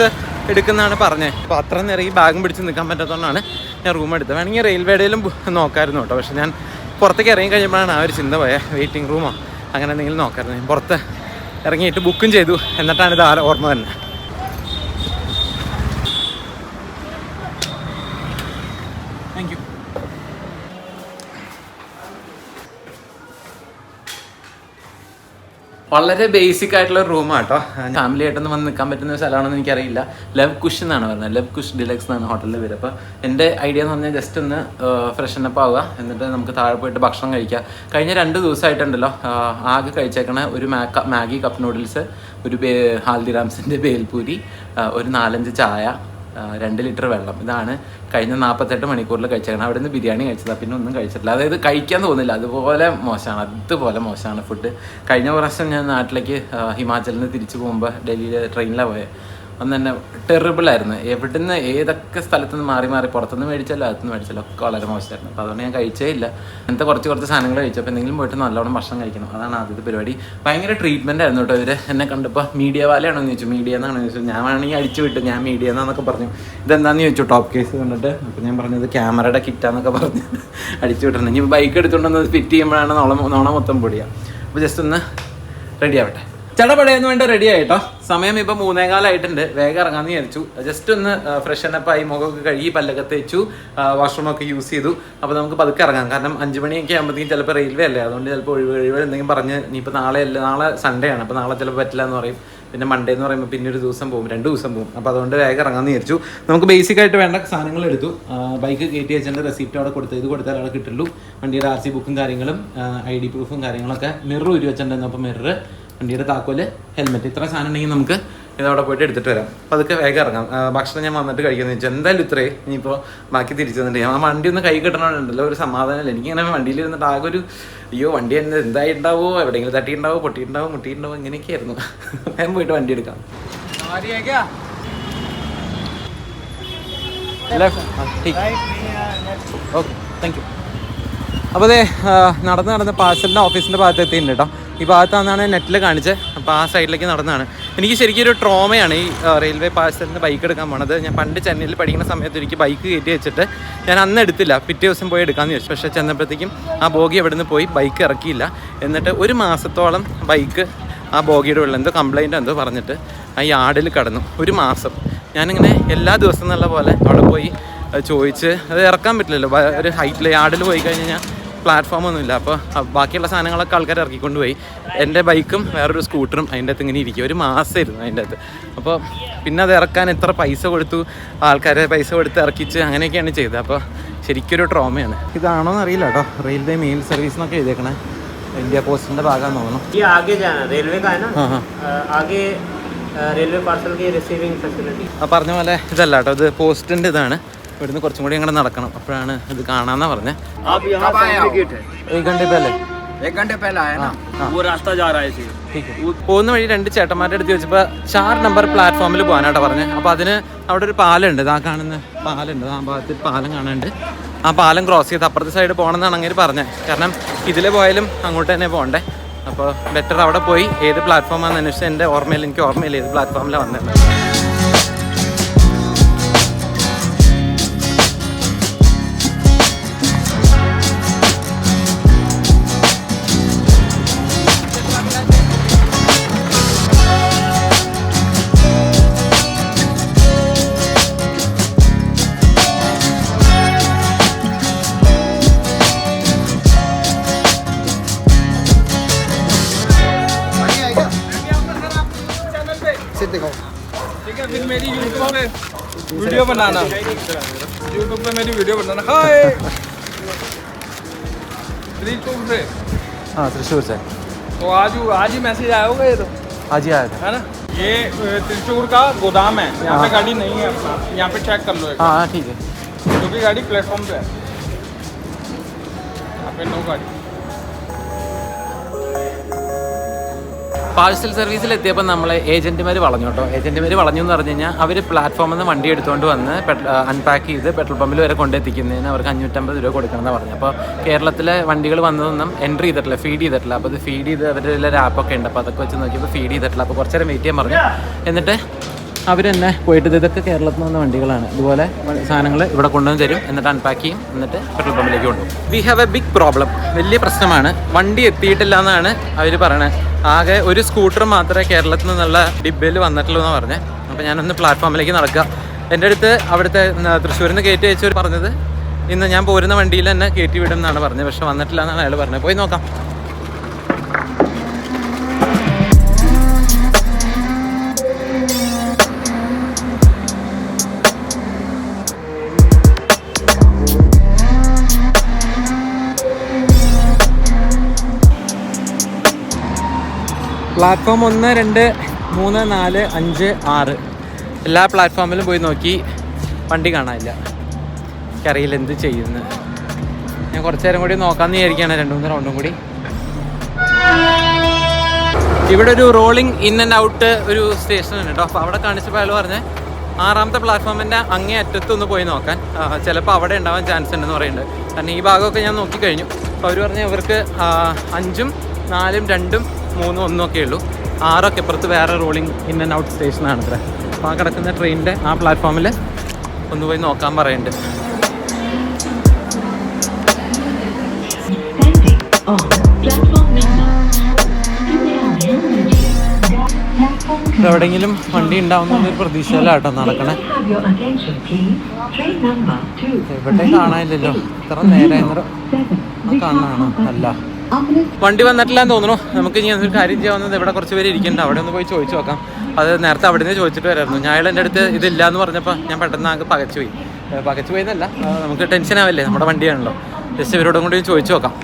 എടുക്കുന്നതാണ് പറഞ്ഞത്. അപ്പോൾ അത്ര നേരം ഈ ബാഗും പിടിച്ച് നിൽക്കാൻ പറ്റാത്തതുകൊണ്ടാണ് ഞാൻ റൂം എടുത്തത്. വേണമെങ്കിൽ റെയിൽവേയിലും നോക്കാമായിരുന്നു കേട്ടോ. പക്ഷേ ഞാൻ പുറത്തേക്ക് ഇറങ്ങി കഴിയുമ്പോഴാണ് ആ ഒരു ചിന്ത പോയത്, വെയിറ്റിംഗ് റൂമോ അങ്ങനെ എന്തെങ്കിലും നോക്കാമായിരുന്നു. ഞാൻ പുറത്ത് ഇറങ്ങിയിട്ട് ബുക്കും ചെയ്തു. എന്നിട്ടാണ് ഇത് ഓർമ്മ തന്നെ. Thank you. വളരെ ബേസിക് ആയിട്ടുള്ള റൂമാണ് കേട്ടോ. ഫാമിലി ആയിട്ടൊന്നും വന്ന് നിൽക്കാൻ പറ്റുന്ന ഒരു സ്ഥലമാണെന്ന് എനിക്കറിയില്ല. ലവ് കുഷ് എന്നാണ് പറയുന്നത്. ലവ് കുഷ് ഡിലക്സ് എന്നാണ് ഹോട്ടലിൻ്റെ പേര്. അപ്പോൾ എൻ്റെ ഐഡിയ എന്ന് പറഞ്ഞാൽ ജസ്റ്റ് ഒന്ന് ഫ്രഷനപ്പ് ആവുക, എന്നിട്ട് നമുക്ക് താഴെ പോയിട്ട് ഭക്ഷണം കഴിക്കുക. കഴിഞ്ഞ 2 ദിവസമായിട്ടുണ്ടല്ലോ ആകെ കഴിച്ചേക്കണ ഒരു മാഗി കപ്പ് നൂഡിൽസ്, ഒരു ഹാൽദിറാംസിൻ്റെ ബേൽപൂരി, ഒരു 4-5 ചായ, 2 ലിറ്റർ വെള്ളം. ഇതാണ് കഴിഞ്ഞ 48 മണിക്കൂറിൽ കഴിച്ചേക്കണം. അവിടെ നിന്ന് ബിരിയാണി കഴിച്ചതാണ്, പിന്നെ ഒന്നും കഴിച്ചിട്ടില്ല. അതായത് കഴിക്കാൻ തോന്നില്ല, അതുപോലെ മോശമാണ് ഫുഡ്. കഴിഞ്ഞ പ്രാവശ്യം ഞാൻ നാട്ടിലേക്ക് ഹിമാചലിൽ നിന്ന് തിരിച്ചു പോകുമ്പോൾ ഡൽഹിയിൽ ട്രെയിനിലാണ് പോയത്. അന്ന് തന്നെ ടെറിബിൾ ആയിരുന്നു. എവിടുന്ന് ഏതൊക്കെ സ്ഥലത്തുനിന്ന് മാറി മാറി പുറത്തുനിന്ന് മേടിച്ചാലും അകത്തുനിന്ന് മേടിച്ചാലും ഒക്കെ വളരെ മോശമായിരുന്നു. അപ്പോൾ അതുകൊണ്ട് ഞാൻ കഴിച്ചേ ഇല്ല. അങ്ങനത്തെ കുറച്ച് സാധനങ്ങൾ കഴിച്ചു. അപ്പോൾ എന്തെങ്കിലും പോയിട്ട് നല്ലോണം ഭക്ഷണം കഴിക്കണം, അതാണ് ആദ്യത്തെ പരിപാടി. ഭയങ്കര ട്രീറ്റ്മെൻ്റ് ആയിരുന്നു കേട്ടോ. ഇവർ എന്നെ കണ്ടപ്പോൾ മീഡിയ വാലയാണോ എന്ന് ചോദിച്ചു. മീഡിയ എന്നാണെന്ന് ചോദിച്ചു. ഞാൻ വേണമെങ്കിൽ അടിച്ചു വിട്ടു, ഞാൻ മീഡിയ എന്നാന്നൊക്കെ പറഞ്ഞു. ഇതെന്താണെന്ന് ചോദിച്ചു ടോപ്പ് കേസ് കണ്ടിട്ട്. അപ്പോൾ ഞാൻ പറഞ്ഞത് ക്യാമറയുടെ കിറ്റാന്നൊക്കെ പറഞ്ഞ് അടിച്ചു വിട്ടിട്ടുണ്ട്. ഇനി ബൈക്ക് എടുത്തുകൊണ്ടൊന്ന് ഫിറ്റ് ചെയ്യുമ്പോഴാണ് നോണ മൊത്തം പൊടിയാണ്. അപ്പോൾ ജസ്റ്റ് ഒന്ന് റെഡി ആവട്ടെ. ചടപടയെന്ന് വേണ്ട റെഡി ആയിട്ടോ. സമയം ഇപ്പോൾ 3:15 വേഗം ഇറങ്ങാമെന്ന് വിചാരിച്ചു. ജസ്റ്റ് ഒന്ന് ഫ്രഷനപ്പ് ആയി, മുഖമൊക്കെ കഴുകി, പല്ലൊക്കെ തേച്ചു, വാഷ്റൂമൊക്കെ യൂസ് ചെയ്തു. അപ്പോൾ നമുക്ക് പതുക്കെ ഇറങ്ങാം. കാരണം 5 മണിയൊക്കെ ആകുമ്പോഴത്തേക്കും ചിലപ്പോൾ റെയിൽവേ അല്ലേ, അതുകൊണ്ട് ചിലപ്പോൾ ഒഴിവ് എന്തെങ്കിലും പറഞ്ഞ് ഇനിയിപ്പോൾ നാളെ സൺഡേ ആണ്, അപ്പോൾ നാളെ ചിലപ്പോൾ പറ്റില്ല എന്ന് പറയും. പിന്നെ മൺഡേ എന്ന് പറയുമ്പോൾ പിന്നെ ഒരു ദിവസം പോകും, 2 ദിവസം പോകും. അപ്പോൾ അതുകൊണ്ട് വേഗം ഇറങ്ങാമെന്ന് വിചാരിച്ചു. നമുക്ക് ബേസിക് ആയിട്ട് വേണ്ട സാധനങ്ങൾ എടുത്തു. ബൈക്ക് കയറ്റി വെച്ചതിൻ്റെ റെസിപ്റ്റ് അവിടെ കൊടുത്തു. ഇത് കൊടുത്താൽ അവിടെ കിട്ടുള്ളൂ. വണ്ടിയുടെ RC ബുക്കും കാര്യങ്ങളും ID പ്രൂഫും കാര്യങ്ങളൊക്കെ. മിറർ ഊരി വെച്ചിട്ടുണ്ടായിരുന്നു. അപ്പോൾ മിറർ, വണ്ടിയുടെ താക്കോല്, ഹെൽമെറ്റ്, ഇത്ര സാധനം ഉണ്ടെങ്കിൽ നമുക്ക് ഇതവിടെ പോയിട്ട് എടുത്തിട്ട് വരാം. അപ്പോൾ അതൊക്കെ വേഗം ഇറങ്ങാം. ഭക്ഷണം ഞാൻ വന്നിട്ട് കഴിക്കാമെന്ന് വെച്ചാൽ എന്തായാലും ഇത്രയും ഇനിയിപ്പോൾ ബാക്കി തിരിച്ചു തന്നിട്ട് ആ വണ്ടി ഒന്ന് കൈ കിട്ടണമുണ്ടല്ലോ, ഒരു സമാധാനമില്ല. എനിക്കിങ്ങനെ വണ്ടിയിൽ ഇരുന്നിട്ട് ആകെ ഒരു അയ്യോ വണ്ടി എന്തായിട്ടുണ്ടാവോ, എവിടെയെങ്കിലും തട്ടിയിട്ടുണ്ടാവോ, പൊട്ടിയിട്ടുണ്ടാവോ, മുട്ടിയിട്ടുണ്ടാവോ, ഇങ്ങനെയൊക്കെയായിരുന്നു. ഞാൻ പോയിട്ട് വണ്ടി എടുക്കാം. Okay, thank you. അപ്പോൾ അതെ നടന്ന് പാഴ്സലിൻ്റെ ഓഫീസിൻ്റെ ഭാഗത്ത് എത്തിയിട്ടുണ്ട് കേട്ടോ. ഈ ഭാഗത്താണെന്നാണ് നെറ്റിൽ കാണിച്ചത്. അപ്പോൾ ആ സൈഡിലേക്ക് നടന്നതാണ്. എനിക്ക് ശരിക്കും ഒരു ട്രോമയാണ് ഈ റെയിൽവേ പാഴ്സലിൻ്റെ ബൈക്ക് എടുക്കാൻ പോണത്. ഞാൻ പണ്ട് ചെന്നൈയിൽ പഠിക്കുന്ന സമയത്ത് എനിക്ക് ബൈക്ക് കയറ്റി വെച്ചിട്ട് ഞാൻ അന്ന് എടുത്തില്ല, പിറ്റേ ദിവസം പോയി എടുക്കാമെന്ന് ചോദിച്ചു. പക്ഷേ ചെന്നപ്പോഴത്തേക്കും ആ ബോഗി എവിടെ നിന്ന് പോയി ബൈക്ക് ഇറക്കിയില്ല. എന്നിട്ട് 1 മാസത്തോളം ബൈക്ക് ആ ബോഗിയുടെ ഉള്ളിൽ എന്തോ കംപ്ലൈൻറ്റ് എന്തോ പറഞ്ഞിട്ട് ആ യാർഡിൽ കിടന്നു 1 മാസം. ഞാനിങ്ങനെ എല്ലാ ദിവസവും എന്നുള്ള പോലെ അവിടെ പോയി ചോദിച്ച് അത് ഇറക്കാൻ പറ്റില്ലല്ലോ, ഒരു ഹൈറ്റിൽ യാർഡിൽ പോയി കഴിഞ്ഞാൽ പ്ലാറ്റ്ഫോമൊന്നുമില്ല. അപ്പോൾ ബാക്കിയുള്ള സാധനങ്ങളൊക്കെ ആൾക്കാർ ഇറക്കിക്കൊണ്ട് പോയി. എൻ്റെ ബൈക്കും വേറൊരു സ്കൂട്ടറും അതിൻ്റെ അകത്ത് ഇങ്ങനെ ഇരിക്കും. 1 മാസമായിരുന്നു അതിൻ്റെ അകത്ത്. അപ്പോൾ പിന്നെ അത് ഇറക്കാൻ എത്ര പൈസ കൊടുത്തു, ആൾക്കാരെ പൈസ കൊടുത്ത് ഇറക്കിച്ച് അങ്ങനെയൊക്കെയാണ് ചെയ്തത്. അപ്പോൾ ശരിക്കൊരു ട്രോമയാണ്. ഇതാണോന്ന് അറിയില്ല കേട്ടോ. റെയിൽവേ മെയിൽ സർവീസ് എന്നൊക്കെ എഴുതിയേക്കണേ. ഇന്ത്യ പോസ്റ്റിൻ്റെ ഭാഗമാണെന്ന് തോന്നുന്നു. പറഞ്ഞ പോലെ ഇതല്ല കേട്ടോ, ഇത് പോസ്റ്റിൻ്റെ ഇതാണ്. ഇവിടുന്ന് കുറച്ചും കൂടി അങ്ങനെ നടക്കണം, അപ്പോഴാണ് ഇത് കാണാന്നാ പറഞ്ഞത്. പോകുന്ന വഴി 2 ചേട്ടന്മാരുടെ അടുത്ത് ചോദിച്ചപ്പോൾ 4 നമ്പർ പ്ലാറ്റ്ഫോമിൽ പോകാനാട്ടോ പറഞ്ഞത്. അപ്പോൾ അതിന് അവിടെ ഒരു പാലമുണ്ട്, ഇതാ കാണുന്ന പാലമുണ്ട്, ആ ഭാഗത്ത് പാലം കാണാനുണ്ട്. ആ പാലം ക്രോസ് ചെയ്ത് അപ്പുറത്തെ സൈഡ് പോകണം എന്നാണ് അങ്ങനെ പറഞ്ഞത്. കാരണം ഇതിൽ പോയാലും അങ്ങോട്ട് തന്നെ പോകണ്ടേ. അപ്പോൾ ബെറ്റർ അവിടെ പോയി ഏത് പ്ലാറ്റ്ഫോമാണെന്ന് അന്വേഷിച്ച് എനിക്ക് ഓർമ്മയില്ല ഏത് പ്ലാറ്റ്ഫോമിലാണ് വന്നത്. ठीक है, फिर मेरी यूट्यूब पे वीडियो बनाना, यूट्यूब पे मेरी वीडियो बनाना। हाय त्रिशूर से। हाँ, त्रिशूर से। तो आज ही मैसेज आया होगा ये तो। आज ही आया था, है ना। ये त्रिशूर का गोदाम है, यहाँ पे गाड़ी नहीं है अपना, यहाँ पे चेक कर लो। हाँ ठीक है, क्योंकि गाड़ी प्लेटफॉर्म पे है, यहाँ पे नो गाड़ी। പാഴ്സൽ സർവീസിലെത്തിയപ്പോൾ നമ്മളെ ഏജൻറ്റുമാർ വളഞ്ഞു കേട്ടോ. ഏജൻറ്റുമാർ വളഞ്ഞു എന്ന് പറഞ്ഞു കഴിഞ്ഞാൽ അവർ പ്ലാറ്റ്ഫോമിൽ നിന്ന് വണ്ടി എടുത്തുകൊണ്ട് വന്ന് അൺപാക്ക് ചെയ്ത് പെട്രോൾ പമ്പിൽ വരെ കൊണ്ടെത്തിക്കുന്നതിന് അവർക്ക് 550 രൂപ കൊടുക്കണമെന്ന് പറഞ്ഞു. അപ്പോൾ കേരളത്തിലെ വണ്ടികൾ വന്നതൊന്നും എൻട്രി ചെയ്തിട്ടില്ല, ഫീഡ് ചെയ്തിട്ടില്ല. അപ്പോൾ അത് ഫീഡ് ചെയ്ത് അവരുടെ ഒരു ആപ്പൊക്കെ ഉണ്ട്, അപ്പോൾ അതൊക്കെ വെച്ച് നോക്കിയപ്പോൾ ഫീഡ് ചെയ്തിട്ടില്ല. അപ്പോൾ കുറച്ച് നേരം വെയിറ്റ് ചെയ്യാൻ പറഞ്ഞു. എന്നിട്ട് അവർ തന്നെ പോയിട്ട് ഇതൊക്കെ കേരളത്തിൽ നിന്ന് വണ്ടികളാണ്, ഇതുപോലെ സാധനങ്ങൾ ഇവിടെ കൊണ്ടുവന്ന് തരും, എന്നിട്ട് അൺപാക്ക് ചെയ്യും, എന്നിട്ട് പെട്രോൾ പമ്പിലേക്ക് കൊണ്ടുപോകും. We have a big problem, വലിയ പ്രശ്നമാണ്. വണ്ടി എത്തിയിട്ടില്ല എന്നാണ് അവർ പറയണത്. ആകെ ഒരു സ്കൂട്ടർ മാത്രമേ കേരളത്തിൽ നിന്നുള്ള ഡിബയിൽ വന്നിട്ടുള്ളൂ എന്ന് പറഞ്ഞത്. അപ്പോൾ ഞാനൊന്ന് പ്ലാറ്റ്ഫോമിലേക്ക് നടക്കുക. എൻ്റെ അടുത്ത് അവിടുത്തെ തൃശ്ശൂരിൽ നിന്ന് കയറ്റി അയച്ചവർ പറഞ്ഞത് ഇന്ന് ഞാൻ പോരുന്ന വണ്ടിയിൽ തന്നെ കയറ്റി വിടും എന്നാണ് പറഞ്ഞത്. പക്ഷെ വന്നിട്ടില്ല എന്നാണ് അയാൾ പറഞ്ഞത്. പോയി നോക്കാം. പ്ലാറ്റ്ഫോം 1, 2, 3, 4, 5, 6 എല്ലാ പ്ലാറ്റ്ഫോമിലും പോയി നോക്കി, വണ്ടി കാണാനില്ല. എനിക്കറിയില്ല എന്ത് ചെയ്യുന്നത്. ഞാൻ കുറച്ച് നേരം കൂടി നോക്കാമെന്ന് വിചാരിക്കുകയാണ്, 2-3 റൗണ്ടും കൂടി. ഇവിടെ ഒരു റോളിംഗ് ഇൻ ആൻഡ് ഔട്ട് ഒരു സ്റ്റേഷൻ ഉണ്ട് കേട്ടോ. അപ്പോൾ അവിടെ കാണിച്ചപ്പോൾ അയാൾ പറഞ്ഞ് 6ാമത്തെ പ്ലാറ്റ്ഫോമിൻ്റെ അങ്ങേ അറ്റത്തൊന്ന് പോയി നോക്കാൻ, ചിലപ്പോൾ അവിടെ ഉണ്ടാവാൻ ചാൻസ് ഉണ്ടെന്ന് പറയുന്നുണ്ട്. കാരണം ഈ ഭാഗമൊക്കെ ഞാൻ നോക്കിക്കഴിഞ്ഞു. അപ്പോൾ അവർ പറഞ്ഞാൽ ഇവർക്ക് 5ഉം 4ഉം 2ഉം 3ഉം 1ഉം ഒക്കെ ഉള്ളൂ. 6ഒക്കെ അപ്പുറത്ത് വേറെ റോളിംഗ് ഇൻ ആൻഡ് ഔട്ട് സ്റ്റേഷനാണ് ഇത്ര. അപ്പോൾ ആ കിടക്കുന്ന ട്രെയിനിൻ്റെ ആ പ്ലാറ്റ്ഫോമിൽ ഒന്ന് പോയി നോക്കാൻ പറയുന്നുണ്ട്. എവിടെയെങ്കിലും വണ്ടി ഉണ്ടാവുന്നൊരു പ്രതീക്ഷയിലാട്ടോ നടക്കണേ. എവിടെ കാണാനില്ലല്ലോ, ഇത്ര നേരം കാണാണോ? അല്ല, വണ്ടി വന്നിട്ടില്ല എന്ന് തോന്നുന്നു. നമുക്ക് ഇനി ഒരു കാര്യം ചെയ്യാവുന്നത് ഇവിടെ കുറച്ച് പേര് ഇരിക്കുന്നുണ്ട്, അവിടെ ഒന്ന് പോയി ചോദിച്ചു നോക്കാം. അത് നേരത്തെ അവിടെ നിന്ന് ചോദിച്ചിട്ട് വരായിരുന്നു. ഞാൻ എൻ്റെ അടുത്ത് ഇതില്ല എന്ന് പറഞ്ഞപ്പോൾ ഞാൻ പെട്ടെന്ന് ആകെ പകച്ചു പോയി എന്നല്ല, നമുക്ക് ടെൻഷൻ ആവില്ലേ, നമ്മുടെ വണ്ടിയാണല്ലോ. ജസ്റ്റ് ഇവരോടും കൂടി ചോദിച്ചു നോക്കാം.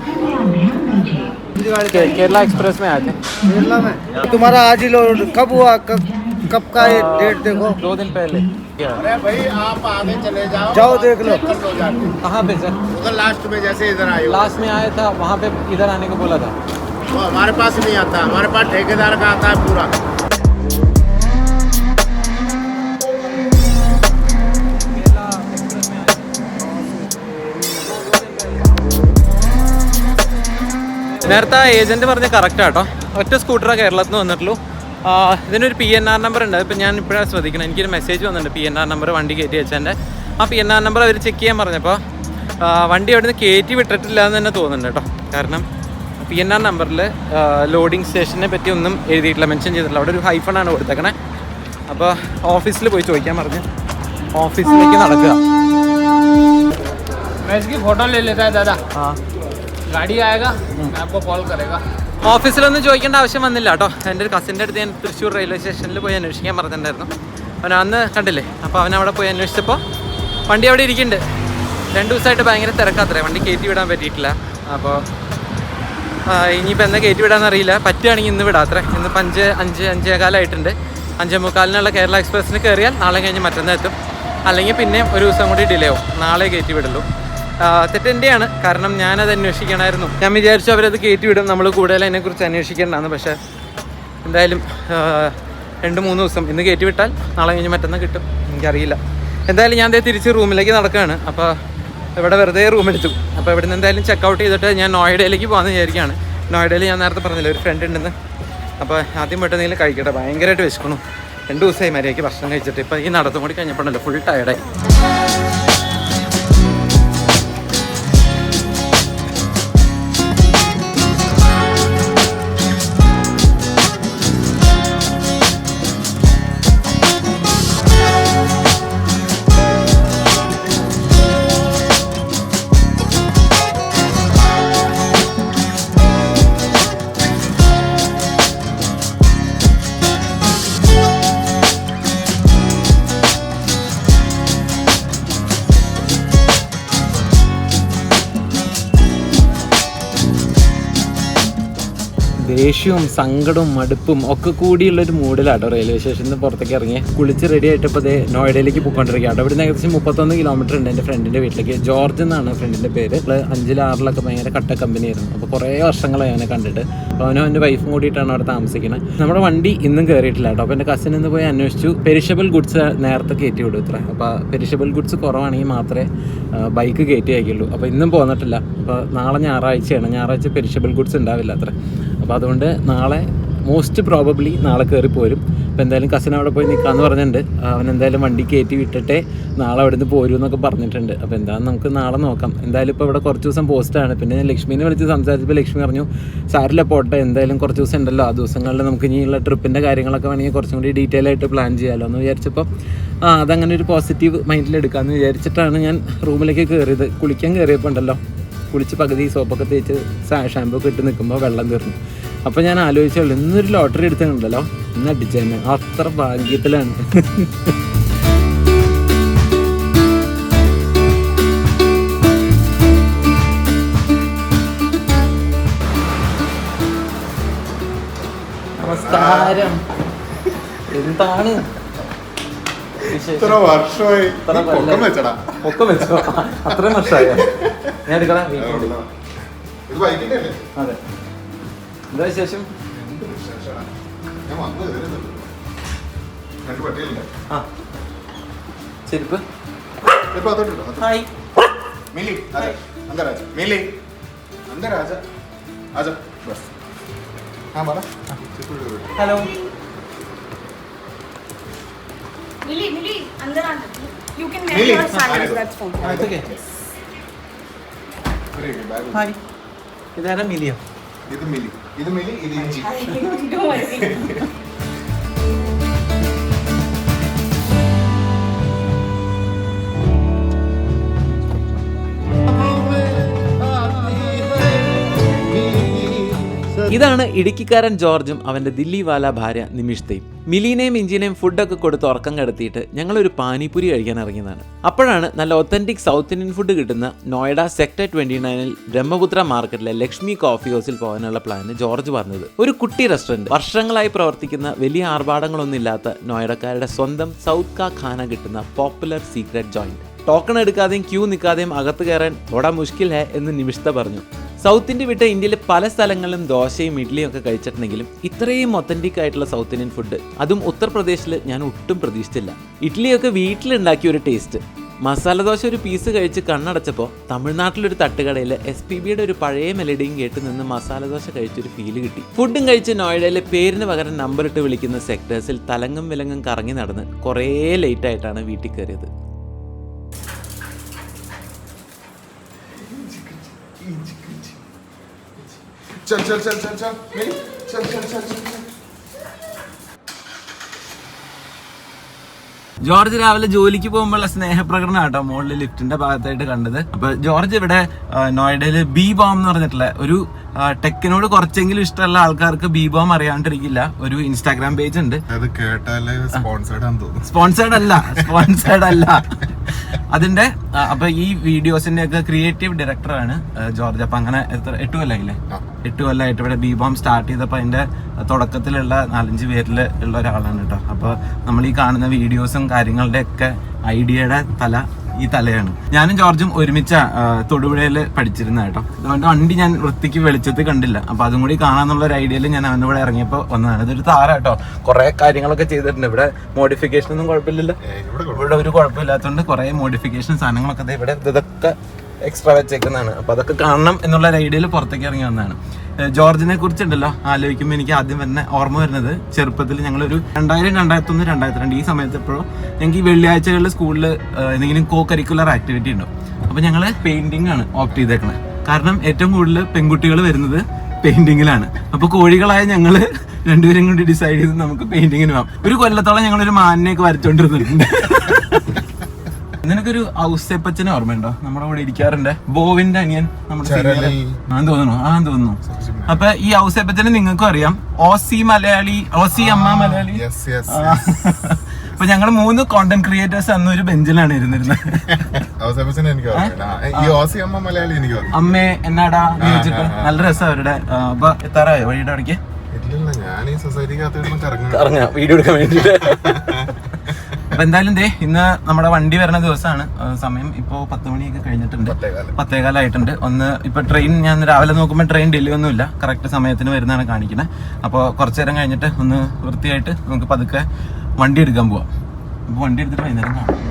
केरला एक्सप्रेस में आए थे। केरला में तुम्हारा आज ही लोड कब हुआ? कब का ये डेट देखो? 2 दिन पहले। अरे भाई आप आगे चले जाओ, जाओ देख लो। कहाँ पे सर? उधर लास्ट में जैसे इधर आए हो। लास्ट में आया था, वहाँ पे इधर आने को बोला था। वो हमारे पास नहीं आता, हमारे पास ठेकेदार का आता है पूरा। നേരത്തെ ഏജൻറ്റ് പറഞ്ഞ കറക്റ്റാട്ടോ. ഒറ്റ സ്കൂട്ടറാണ് കേരളത്തിൽ നിന്ന് വന്നിട്ടുള്ളൂ. ഇതിനൊരു PNR നമ്പർ ഉണ്ട്. ഇപ്പം ഞാൻ ഇപ്പോഴാണ് ശ്രദ്ധിക്കണം, എനിക്കൊരു മെസ്സേജ് വന്നിട്ടുണ്ട് PNR നമ്പർ വണ്ടി കയറ്റി വെച്ചതിൻ്റെ. ആ PNR നമ്പർ അവർ ചെക്ക് ചെയ്യാൻ പറഞ്ഞപ്പോൾ വണ്ടി അവിടെ നിന്ന് കയറ്റി വിട്ടിട്ടില്ല എന്ന് തന്നെ തോന്നുന്നുണ്ട് കേട്ടോ. കാരണം PNR നമ്പറിൽ ലോഡിംഗ് സ്റ്റേഷനെ പറ്റി ഒന്നും എഴുതിയിട്ടില്ല, മെൻഷൻ ചെയ്തിട്ടില്ല. അവിടെ ഒരു ഹൈഫണാണ് കൊടുത്തേക്കണേ. അപ്പോൾ ഓഫീസിൽ പോയി ചോദിക്കാൻ പറഞ്ഞ് ഓഫീസിലേക്ക് നടക്കുക. ഫോട്ടോ ले लेता है दादा. ആ, गाड़ी आएगा, मैं आपको कॉल करेगा. ഓഫീസിലൊന്നും ചോദിക്കേണ്ട ആവശ്യം വന്നില്ല കേട്ടോ. എൻ്റെ ഒരു കസിൻ്റെ അടുത്ത് ഞാൻ തൃശ്ശൂർ റെയിൽവേ സ്റ്റേഷനിൽ പോയി അന്വേഷിക്കാൻ പറഞ്ഞിട്ടുണ്ടായിരുന്നു. അവൻ അന്ന് കണ്ടില്ലേ, അപ്പോൾ അവൻ അവിടെ പോയി അന്വേഷിച്ചപ്പോൾ വണ്ടി അവിടെ ഇരിക്കുന്നുണ്ട്. 2 ദിവസമായിട്ട് ഭയങ്കര തിരക്കാത്രേ, വണ്ടി കയറ്റി വിടാൻ പറ്റിയിട്ടില്ല. അപ്പോൾ ഇനിയിപ്പോൾ എന്നാ കയറ്റി വിടാമെന്ന് അറിയില്ല. പറ്റുകയാണെങ്കിൽ ഇന്ന് വിടാത്രേ. ഇന്നിപ്പോൾ 5:05 5:45 കേരള എക്സ്പ്രസ്സിന് കയറിയാൽ നാളെ കഴിഞ്ഞ് മറ്റന്നാൾ എത്തും. അല്ലെങ്കിൽ പിന്നെ ഒരു ദിവസം കൂടി ഡിലേ ആവും, നാളെ കയറ്റി വിടുള്ളൂ. തെറ്റെൻ്റെയാണ്, കാരണം ഞാനത് അന്വേഷിക്കണമായിരുന്നു. ഞാൻ വിചാരിച്ചു അവരത് കയറ്റി വിടും, നമ്മൾ കൂടുതൽ അതിനെക്കുറിച്ച് അന്വേഷിക്കേണ്ടതാണ്. പക്ഷേ എന്തായാലും 2-3 ദിവസം, ഇന്ന് കയറ്റി വിട്ടാൽ നാളെ കഴിഞ്ഞ് മറ്റന്നാൾ കിട്ടും, എനിക്കറിയില്ല. എന്തായാലും ഞാൻ തിരിച്ച് റൂമിലേക്ക് നടക്കുകയാണ്. അപ്പോൾ ഇവിടെ വെറുതെ റൂം എടുത്തു. അപ്പോൾ ഇവിടെ നിന്ന് എന്തായാലും ചെക്കൗട്ട് ചെയ്തിട്ട് ഞാൻ നോയിഡയിലേക്ക് പോകാമെന്ന് വിചാരിക്കുകയാണ്. നോയിഡയിൽ ഞാൻ നേരത്തെ പറഞ്ഞില്ല ഒരു ഫ്രണ്ട് ഉണ്ടെന്ന്. അപ്പോൾ ആദ്യം പോയിട്ട് എന്തെങ്കിലും കഴിക്കട്ടെ, ഭയങ്കരമായിട്ട് വിശക്കണം. 2 ദിവസമായി മര്യാദയ്ക്ക് ഭക്ഷണം കഴിച്ചിട്ട്. ഇപ്പോൾ ഈ നടത്തും കൂടി കഴിഞ്ഞപ്പോഴല്ലോ ഫുൾ ടയർഡായി. ദേഷ്യവും സങ്കടവും മടുപ്പും ഒക്കെ കൂടിയുള്ളൊരു മൂഡിലാട്ടോ റെയിൽവേ സ്റ്റേഷനിൽ നിന്ന് പുറത്തേക്ക് ഇറങ്ങി കുളിച്ച് റെഡി ആയിട്ടപ്പോൾ അതേ നോയിഡയിലേക്ക് പോയിക്കൊണ്ടിരിക്കുകയാണ്. അവിടെ നിന്ന് ഏകദേശം 31 കിലോമീറ്റർ ഉണ്ട് എൻ്റെ ഫ്രണ്ടിൻ്റെ വീട്ടിലേക്ക്. ജോർജ് എന്നാണ് ഫ്രണ്ടിൻ്റെ പേര്. 5-6 ഭയങ്കര കട്ട കമ്പനിയായിരുന്നു. അപ്പോൾ കുറേ വർഷങ്ങളായി അവനെ കണ്ടിട്ട്. അപ്പോൾ അവനും എൻ്റെ വൈഫും കൂടിയിട്ടാണ് അവിടെ താമസിക്കുന്നത്. നമ്മുടെ വണ്ടി ഇന്നും കയറിയിട്ടില്ല കേട്ടോ. അപ്പോൾ എൻ്റെ കസിൻ ഇന്ന് പോയി അന്വേഷിച്ചു. പെരിഷബിൾ ഗുഡ്സ് നേരത്തെ കയറ്റി വിടും ഇത്ര. അപ്പോൾ പെരിഷബിൾ ഗുഡ്സ് കുറവാണെങ്കിൽ മാത്രമേ ബൈക്ക് കയറ്റി അയക്കുള്ളൂ. അപ്പോൾ ഇന്നും പോന്നിട്ടില്ല. അപ്പോൾ നാളെ ഞായറാഴ്ചയാണ്, ഞായറാഴ്ച പെരിഷബിൾ ഗുഡ്സ് ഉണ്ടാവില്ല അത്ര. അപ്പോൾ അതുകൊണ്ട് നാളെ മോസ്റ്റ് പ്രോബബ്ലി നാളെ കയറി പോരും. അപ്പോൾ എന്തായാലും കസിൻ അവിടെ പോയി നിൽക്കാമെന്ന് പറഞ്ഞിട്ടുണ്ട്. അവൻ എന്തായാലും വണ്ടി കയറ്റി വിട്ടിട്ടേ നാളെ അവിടെ നിന്ന് പോരും എന്നൊക്കെ പറഞ്ഞിട്ടുണ്ട്. അപ്പോൾ എന്താണെന്ന് നമുക്ക് നാളെ നോക്കാം. എന്തായാലും ഇപ്പോൾ ഇവിടെ കുറച്ച് ദിവസം പോസ്റ്റാണ്. പിന്നെ ഞാൻ ലക്ഷ്മീനെ വിളിച്ച് സംസാരിച്ചപ്പോൾ ലക്ഷ്മി പറഞ്ഞു സാരില്ല പോട്ടെ, എന്തായാലും കുറച്ച് ദിവസം ഉണ്ടല്ലോ, ആ ദിവസങ്ങളിൽ നമുക്ക് ഇനിയുള്ള ട്രിപ്പിൻ്റെ കാര്യങ്ങളൊക്കെ വേണമെങ്കിൽ കുറച്ചും കൂടി ഡീറ്റെയിൽ ആയിട്ട് പ്ലാൻ ചെയ്യാമല്ലോ എന്ന് വിചാരിച്ചപ്പോൾ അതങ്ങനെ ഒരു പോസിറ്റീവ് മൈൻഡിലെടുക്കാമെന്ന് വിചാരിച്ചിട്ടാണ് ഞാൻ റൂമിലേക്ക് കയറിയത്. കുളിക്കാൻ കയറിയപ്പോൾ ഉണ്ടല്ലോ, കുളിച്ച് പകുതി സോപ്പൊക്കെ തേച്ച് ഷാമ്പൂ ഒക്കെ ഇട്ട് നിൽക്കുമ്പോൾ വെള്ളം തീർന്നു. അപ്പോൾ ഞാൻ ആലോചിച്ചുള്ളൂ ഇന്നൊരു ലോട്ടറി എടുത്തിട്ടുണ്ടല്ലോ, ഇന്ന് അടിച്ചതന്നെ. അത്ര ഭാഗ്യത്തിലാണ്. നമസ്കാരം. എന്താണ് ഇത്ര വർഷമായി ഒക്കെ വെച്ചോ? അത്രയും വർഷമായ ഞാൻ എടുക്കണം. ഇത് ബൈക്കിന്റെ അല്ലേ? അതെ. എന്താ വിശേഷം? ആ ചെരുപ്പ് हाय मिली आजा अंदर आजा मिली अंदर आजा आजा बस हाँ बोला ഹലോ Millie, अंदर आ. You can get Millie. your sandals. That's fine. Okay hi ഇതാരാ മിലിയോ ഇത് മിലി ഇത് ഇഞ്ചി Don't worry. ഇതാണ് ഇടുക്കിക്കാരൻ ജോർജും അവൻ്റെ ദില്ലിവാല ഭാര്യ നിമിഷ്തയും. മിലീനെയും ഇഞ്ചിനെയും ഫുഡൊക്കെ കൊടുത്ത് ഉറക്കം കിടത്തിയിട്ട് ഞങ്ങളൊരു പാനിപൂരി കഴിക്കാൻ ഇറങ്ങിയതാണ്. അപ്പോഴാണ് നല്ല ഒത്തൻറ്റിക് സൗത്ത് ഇന്ത്യൻ ഫുഡ് കിട്ടുന്ന നോയിഡ സെക്ടർ 29 ബ്രഹ്മപുത്ര മാർക്കറ്റിലെ ലക്ഷ്മി കോഫി ഹൗസിൽ പോകാനുള്ള പ്ലാന് ജോർജ് പറഞ്ഞത്. ഒരു കുട്ടി റെസ്റ്റോറൻറ്റ്, വർഷങ്ങളായി പ്രവർത്തിക്കുന്ന വലിയ ആർഭാടങ്ങളൊന്നും ഇല്ലാത്ത നോയിഡക്കാരുടെ സ്വന്തം സൗത്ത് കാ ഖാന കിട്ടുന്ന പോപ്പുലർ സീക്രട്ട് ജോയിന്റ്. ടോക്കൺ എടുക്കാതെയും ക്യൂ നിൽക്കാതെയും അകത്ത് കയറാൻ തോടാ മുഷ്കിൽ ഹേ എന്ന് നിമിഷ്ത പറഞ്ഞു. സൗത്ത് ഇന്ത്യ വിട്ട് ഇന്ത്യയിലെ പല സ്ഥലങ്ങളിലും ദോശയും ഇഡ്ഡലിയും ഒക്കെ കഴിച്ചിട്ടുണ്ടെങ്കിലും ഇത്രയും ഒത്തൻറ്റിക് ആയിട്ടുള്ള സൗത്ത് ഇന്ത്യൻ ഫുഡ്, അതും ഉത്തർപ്രദേശിൽ ഞാൻ ഒട്ടും പ്രതീക്ഷിച്ചില്ല. ഇഡ്ഡലിയൊക്കെ വീട്ടിലുണ്ടാക്കിയ ഒരു ടേസ്റ്റ്. മസാല ദോശ ഒരു പീസ് കഴിച്ച് കണ്ണടച്ചപ്പോൾ തമിഴ്നാട്ടിലൊരു തട്ടുകടയിൽ SPBയുടെ ഒരു പഴയ മെലഡിയും കേട്ട് നിന്ന് മസാല ദോശ കഴിച്ചൊരു ഫീല് കിട്ടി. ഫുഡും കഴിച്ച് നോയിഡയിലെ പേരിന് പകരം നമ്പർ ഇട്ട് വിളിക്കുന്ന സെക്ടേഴ്സിൽ തലങ്ങും വിലങ്ങും കറങ്ങി നടന്ന് കുറേ ലേറ്റായിട്ടാണ് വീട്ടിൽ കയറിയത്. चल चल चल चल चल मिली चल चल चल चल ജോർജ് രാവിലെ ജോലിക്ക് പോകുമ്പോഴുള്ള സ്നേഹപ്രകടനം കേട്ടോ മുകളിൽ ലിഫ്റ്റിന്റെ ഭാഗത്തായിട്ട് കണ്ടത്. അപ്പൊ ജോർജ് ഇവിടെ നോയിഡയില് ബി ബോം എന്ന് പറഞ്ഞിട്ടുള്ള ഒരു ടെക്കിനോട് കുറച്ചെങ്കിലും ഇഷ്ടമുള്ള ആൾക്കാർക്ക് ബി ബോം അറിയാണ്ടിരിക്കില്ല, ഒരു ഇൻസ്റ്റാഗ്രാം പേജ് ഉണ്ട്. അത് കേട്ടാലേ സ്പോൺസേർഡ് ആണെന്ന് തോന്നുന്നു. സ്പോൺസേർഡ് അല്ല അതിന്റെ. അപ്പൊ ഈ വീഡിയോസിന്റെ ഒക്കെ ക്രിയേറ്റീവ് ഡയറക്ടറാണ് ജോർജ്. അപ്പൊ അങ്ങനെ 8 കൊല്ലമായില്ലേ, 8 കൊല്ലമായിട്ട് ഇവിടെ ബി ബോം സ്റ്റാർട്ട് ചെയ്തപ്പോ അതിന്റെ തുടക്കത്തിലുള്ള 4-5 പേരിൽ ഉള്ള ഒരാളാണ് കേട്ടോ. അപ്പൊ നമ്മൾ ഈ കാണുന്ന വീഡിയോസും കാര്യങ്ങളുടെ ഒക്കെ ഐഡിയയുടെ തല ഈ തലയാണ്. ഞാനും ജോർജും ഒരുമിച്ച തൊടുപുഴയിൽ പഠിച്ചിരുന്ന കേട്ടോ. അതുകൊണ്ട് വണ്ടി ഞാൻ വൃത്തിക്ക് വെളിച്ചത്തിൽ കണ്ടില്ല. അപ്പൊ അതും കൂടി കാണാന്നുള്ള ഒരു ഐഡിയയിൽ ഞാൻ അവൻ്റെ കൂടെ ഇറങ്ങിയപ്പോൾ വന്നതാണ്. ഇതൊരു താര കേട്ടോ, കുറെ കാര്യങ്ങളൊക്കെ ചെയ്തിട്ടുണ്ട്. ഇവിടെ മോഡിഫിക്കേഷൻ ഒന്നും കുഴപ്പമില്ലല്ലോ, ഇവിടെ ഒരു കുഴപ്പമില്ലാത്തതുകൊണ്ട് കുറെ മോഡിഫിക്കേഷൻ സാധനങ്ങളൊക്കെ ഇവിടെ ഇതൊക്കെ എക്സ്ട്രാ വെച്ചേക്കുന്നതാണ്. അപ്പൊ അതൊക്കെ കാണണം എന്നുള്ള ഒരു ഐഡിയയിൽ പുറത്തേക്ക് ഇറങ്ങി വന്നതാണ്. ജോർജിനെ കുറിച്ചുണ്ടല്ലോ ആലോചിക്കുമ്പോൾ എനിക്ക് ആദ്യം തന്നെ ഓർമ്മ വരുന്നത് ചെറുപ്പത്തിൽ ഞങ്ങളൊരു 2000, 2001, 2002 ഈ സമയത്ത് എപ്പോഴും ഞങ്ങൾക്ക് ഈ വെള്ളിയാഴ്ചകളിൽ സ്കൂളിൽ എന്തെങ്കിലും കോ കരിക്കുലർ ആക്ടിവിറ്റി ഉണ്ടോ. അപ്പൊ ഞങ്ങള് പെയിന്റിംഗ് ആണ് ഓപ്റ്റ് ചെയ്തേക്കണത്. കാരണം ഏറ്റവും കൂടുതൽ പെൺകുട്ടികൾ വരുന്നത് പെയിന്റിങ്ങിലാണ്. അപ്പൊ കോഴികളായ ഞങ്ങള് രണ്ടുപേരും കൊണ്ട് ഡിസൈഡ് ചെയ്ത് നമുക്ക് പെയിന്റിങ്ങിന് പോകാം. ഒരു കൊല്ലത്തോളം ഞങ്ങളൊരു മാനിനെയൊക്കെ വരച്ചോണ്ടിരുന്നിട്ടുണ്ട്. നിനക്കൊരു ഔസേപ്പച്ചനെ ഓർമ്മയുണ്ടോ? നമ്മുടെ കൂടെ ഇരിക്കാറുണ്ട്, ബോവിന്റെ അനിയൻ, നമ്മുടെ തോന്നുന്നു. അപ്പൊ ഈ ഔസേപ്പച്ചനെ നിങ്ങൾക്കും അറിയാം, ഓസി അമ്മ മലയാളി. അപ്പൊ ഞങ്ങൾ 3 കോണ്ടന്റ് ക്രിയേറ്റേഴ്സ് അന്ന് ഒരു ബെഞ്ചിലാണ് ഇരുന്നിരുന്നത്. അമ്മേ എന്നാടാ ചോദിച്ചിട്ട് നല്ല രസം അവരുടെ. അപ്പൊ എത്താറായോ വഴിയുടെ അവിടേക്ക്? വീഡിയോ എടുക്കാൻ വേണ്ടിട്ട്. അപ്പൊ എന്തായാലും ഇന്ന് നമ്മുടെ വണ്ടി വരുന്ന ദിവസമാണ്. സമയം ഇപ്പോ 10 മണിയൊക്കെ കഴിഞ്ഞിട്ടുണ്ട്, 10:15 ഒന്ന്. ഇപ്പൊ ട്രെയിൻ ഞാൻ രാവിലെ നോക്കുമ്പോൾ ട്രെയിൻ ഡിലേ ഒന്നുമില്ല, കറക്റ്റ് സമയത്തിന് വരുന്നതാണ് കാണിക്കുന്നത്. അപ്പോൾ കുറച്ചു നേരം കഴിഞ്ഞിട്ട് ഒന്ന് വൃത്തിയായിട്ട് നമുക്ക് പതുക്കെ വണ്ടി എടുക്കാൻ പോവാം. അപ്പൊ വണ്ടി എടുത്തിട്ട് വൈകുന്നേരം കാണാം.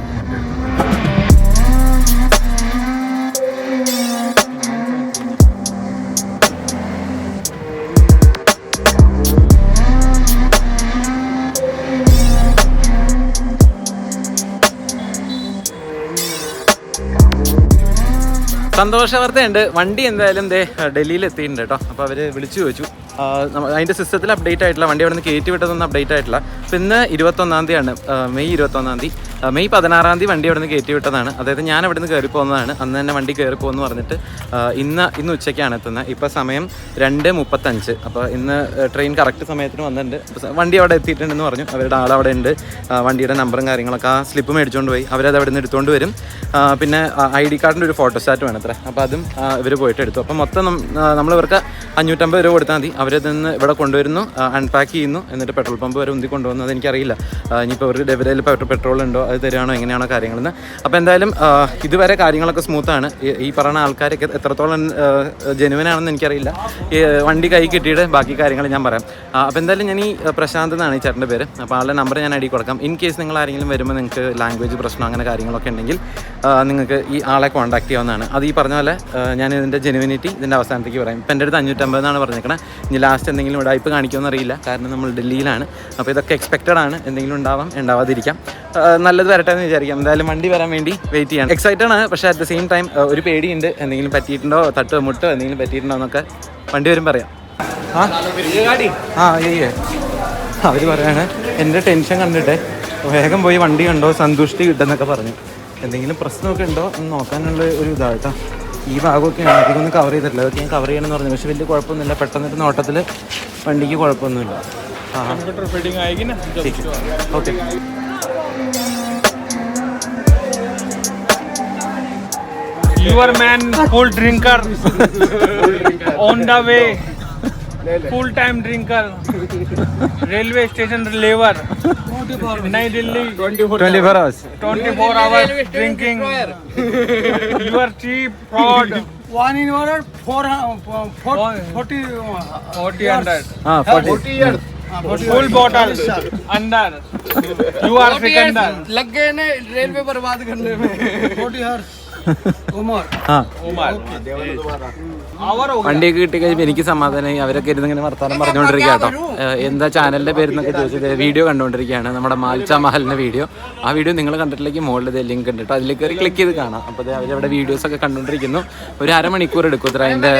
സന്തോഷ വാർത്തയുണ്ട്, വണ്ടി എന്തായാലും ഡൽഹിയിൽ എത്തിയിട്ടുണ്ട് കേട്ടോ. അപ്പോൾ അവർ വിളിച്ചു ചോദിച്ചു, അതിൻ്റെ സിസ്റ്റത്തിൽ അപ്ഡേറ്റ് ആയിട്ടില്ല, വണ്ടി അവിടെ നിന്ന് കയറ്റി വിട്ടതൊന്നും അപ്ഡേറ്റ് ആയിട്ടില്ല. അപ്പോൾ ഇന്ന് 21-ാം തീയതിയാണ്, മെയ് 21-ാം തീയതി. മെയ് 16-ാം തീയതി വണ്ടി അവിടെ നിന്ന് കയറ്റി വിട്ടതാണ്. അതായത് ഞാൻ അവിടെ നിന്ന് കയറി പോകുന്നതാണ്. അന്ന് തന്നെ വണ്ടി കയറി പോകുമെന്ന് പറഞ്ഞിട്ട് ഇന്ന് ഉച്ചയ്ക്കാണ് എത്തുന്നത്. ഇപ്പോൾ സമയം 2:35. അപ്പോൾ ഇന്ന് ട്രെയിൻ കറക്റ്റ് സമയത്തിന് വന്നിട്ടുണ്ട്. വണ്ടി അവിടെ എത്തിയിട്ടുണ്ടെന്ന് പറഞ്ഞു. അവരുടെ ആളവിടെ ഉണ്ട്, വണ്ടിയുടെ നമ്പറും കാര്യങ്ങളൊക്കെ ആ സ്ലിപ്പ് മേടിച്ചുകൊണ്ട് പോയി. അവരത് അവിടെ നിന്ന് എടുത്തുകൊണ്ട് വരും. പിന്നെ ID കാർഡിൻ്റെ ഒരു ഫോട്ടോസ്റ്റാറ്റ് വേണം അത്ര. അപ്പോൾ അതും ഇവർ പോയിട്ട് എടുത്തു. അപ്പോൾ മൊത്തം നമ്മൾ ഇവർക്ക് 550 രൂപ കൊടുത്താൽ മതി. അവരത് നിന്ന് ഇവിടെ കൊണ്ടുവരുന്നു, അൺപാക്ക് ചെയ്യുന്നു, എന്നിട്ട് പെട്രോൾ പമ്പ് വരെ ഉന്തി കൊണ്ടുവന്നു. അതെനിക്കറിയില്ല ഇനിയിപ്പോൾ ഇവർക്ക് ഡെവലയിൽ പെട്രോൾ ഉണ്ടോ അത് തരുവാണോ എങ്ങനെയാണോ കാര്യങ്ങളെന്ന്. അപ്പോൾ എന്തായാലും ഇതുവരെ കാര്യങ്ങളൊക്കെ സ്മൂത്താണ്. ഈ പറയുന്ന ആൾക്കാരൊക്കെ എത്രത്തോളം ജെനുവനാണെന്ന് എനിക്കറിയില്ല. ഈ വണ്ടി കൈ കിട്ടിയിട്ട് ബാക്കി കാര്യങ്ങൾ ഞാൻ പറയാം. അപ്പോൾ എന്തായാലും ഞാൻ ഈ പ്രശാന്ത് എന്നാണ് ഈ ചേട്ടൻ്റെ പേര്. അപ്പോൾ ആളുടെ നമ്പർ ഞാൻ അടി കൊടുക്കാം. ഇൻ കേസ് നിങ്ങൾ ആരെങ്കിലും വരുമ്പോൾ നിങ്ങൾക്ക് ലാംഗ്വേജ് പ്രശ്നം അങ്ങനെ കാര്യങ്ങളൊക്കെ ഉണ്ടെങ്കിൽ നിങ്ങൾക്ക് ഈ ആളെ കോൺടാക്ട് ചെയ്യാവുന്നതാണ്. അത് ഈ പറഞ്ഞ പോലെ ഞാൻ ഇതിൻ്റെ ജെനുവിനിറ്റി ഇതിൻ്റെ അവസാനത്തേക്ക് പറയാം. ഇപ്പം എൻ്റെ അടുത്ത് 550 എന്നാണ് പറഞ്ഞേക്കണേ. ഇനി ലാസ്റ്റ് എന്തെങ്കിലും ഉടായ്പ് കാണിക്കുമെന്ന് അറിയില്ല, കാരണം നമ്മൾ ഡൽഹിയിലാണ്. അപ്പോൾ ഇതൊക്കെ എക്സ്പെക്റ്റഡ് ആണ്. എന്തെങ്കിലും ഉണ്ടാവാം, ഉണ്ടാവാതിരിക്കാം. നല്ലത് വരട്ടെ എന്ന് വിചാരിക്കാം. എന്തായാലും വണ്ടി വരാൻ വേണ്ടി വെയിറ്റ് ചെയ്യണം. എക്സൈറ്റഡ് ആണ്, പക്ഷേ അറ്റ് ദ സെയിം ടൈം ഒരു പേടിയുണ്ട്. എന്തെങ്കിലും പറ്റിയിട്ടുണ്ടോ, തട്ടോ മുട്ടോ എന്തെങ്കിലും പറ്റിയിട്ടുണ്ടോ എന്നൊക്കെ വണ്ടി വരും പറയാം. അവർ പറയാണ് എൻ്റെ ടെൻഷൻ കണ്ടിട്ട് വേഗം പോയി വണ്ടി കണ്ടോ സന്തുഷ്ടി കിട്ടുമെന്നൊക്കെ പറഞ്ഞു. എന്തെങ്കിലും പ്രശ്നമൊക്കെ ഉണ്ടോ എന്ന് നോക്കാനുള്ള ഒരു ഇതാട്ടോ. ഈ ഭാഗമൊക്കെയാണ് അധികം ഒന്ന് കവർ ചെയ്തിട്ടില്ല. അതൊക്കെ ഞാൻ കവർ ചെയ്യണമെന്ന് പറഞ്ഞു. പക്ഷേ വലിയ കുഴപ്പമൊന്നുമില്ല. പെട്ടെന്നൊരു നോട്ടത്തിൽ വണ്ടിക്ക് കുഴപ്പമൊന്നുമില്ല. Okay. Your man full drinker on the way, full time drinker, railway station labor, Nai Delhi 24 hours 24 hours drinking. You are cheap fraud. 1 in order 40 years. Full bottle under. You are secondar. लग गए ना railway बर्बाद करने में 40 years Umar വണ്ടിയൊക്കെ കിട്ടി കഴിയുമ്പോൾ എനിക്ക് സമാധാനമായി. അവരൊക്കെ ഇരുന്ന് ഇങ്ങനെ വർത്താനം പറഞ്ഞുകൊണ്ടിരിക്കുക കേട്ടോ. എന്താ ചാനലിൻ്റെ പേരെന്നൊക്കെ ചോദിച്ചത് വീഡിയോ കണ്ടുകൊണ്ടിരിക്കുകയാണ്, നമ്മുടെ മാൽച്ച മഹലിൻ്റെ വീഡിയോ. ആ വീഡിയോ നിങ്ങൾ കണ്ടിട്ടില്ലെങ്കിൽ മുകളിൽ ലിങ്ക് ഉണ്ട് കേട്ടോ, അതിലേക്ക് കയറി ക്ലിക്ക് ചെയ്ത് കാണാം. അപ്പോൾ അവരവിടെ വീഡിയോസൊക്കെ കണ്ടുകൊണ്ടിരിക്കുന്നു. ഒരു അരമണിക്കൂർ എടുക്കും ഇത്ര അതിൻ്റെ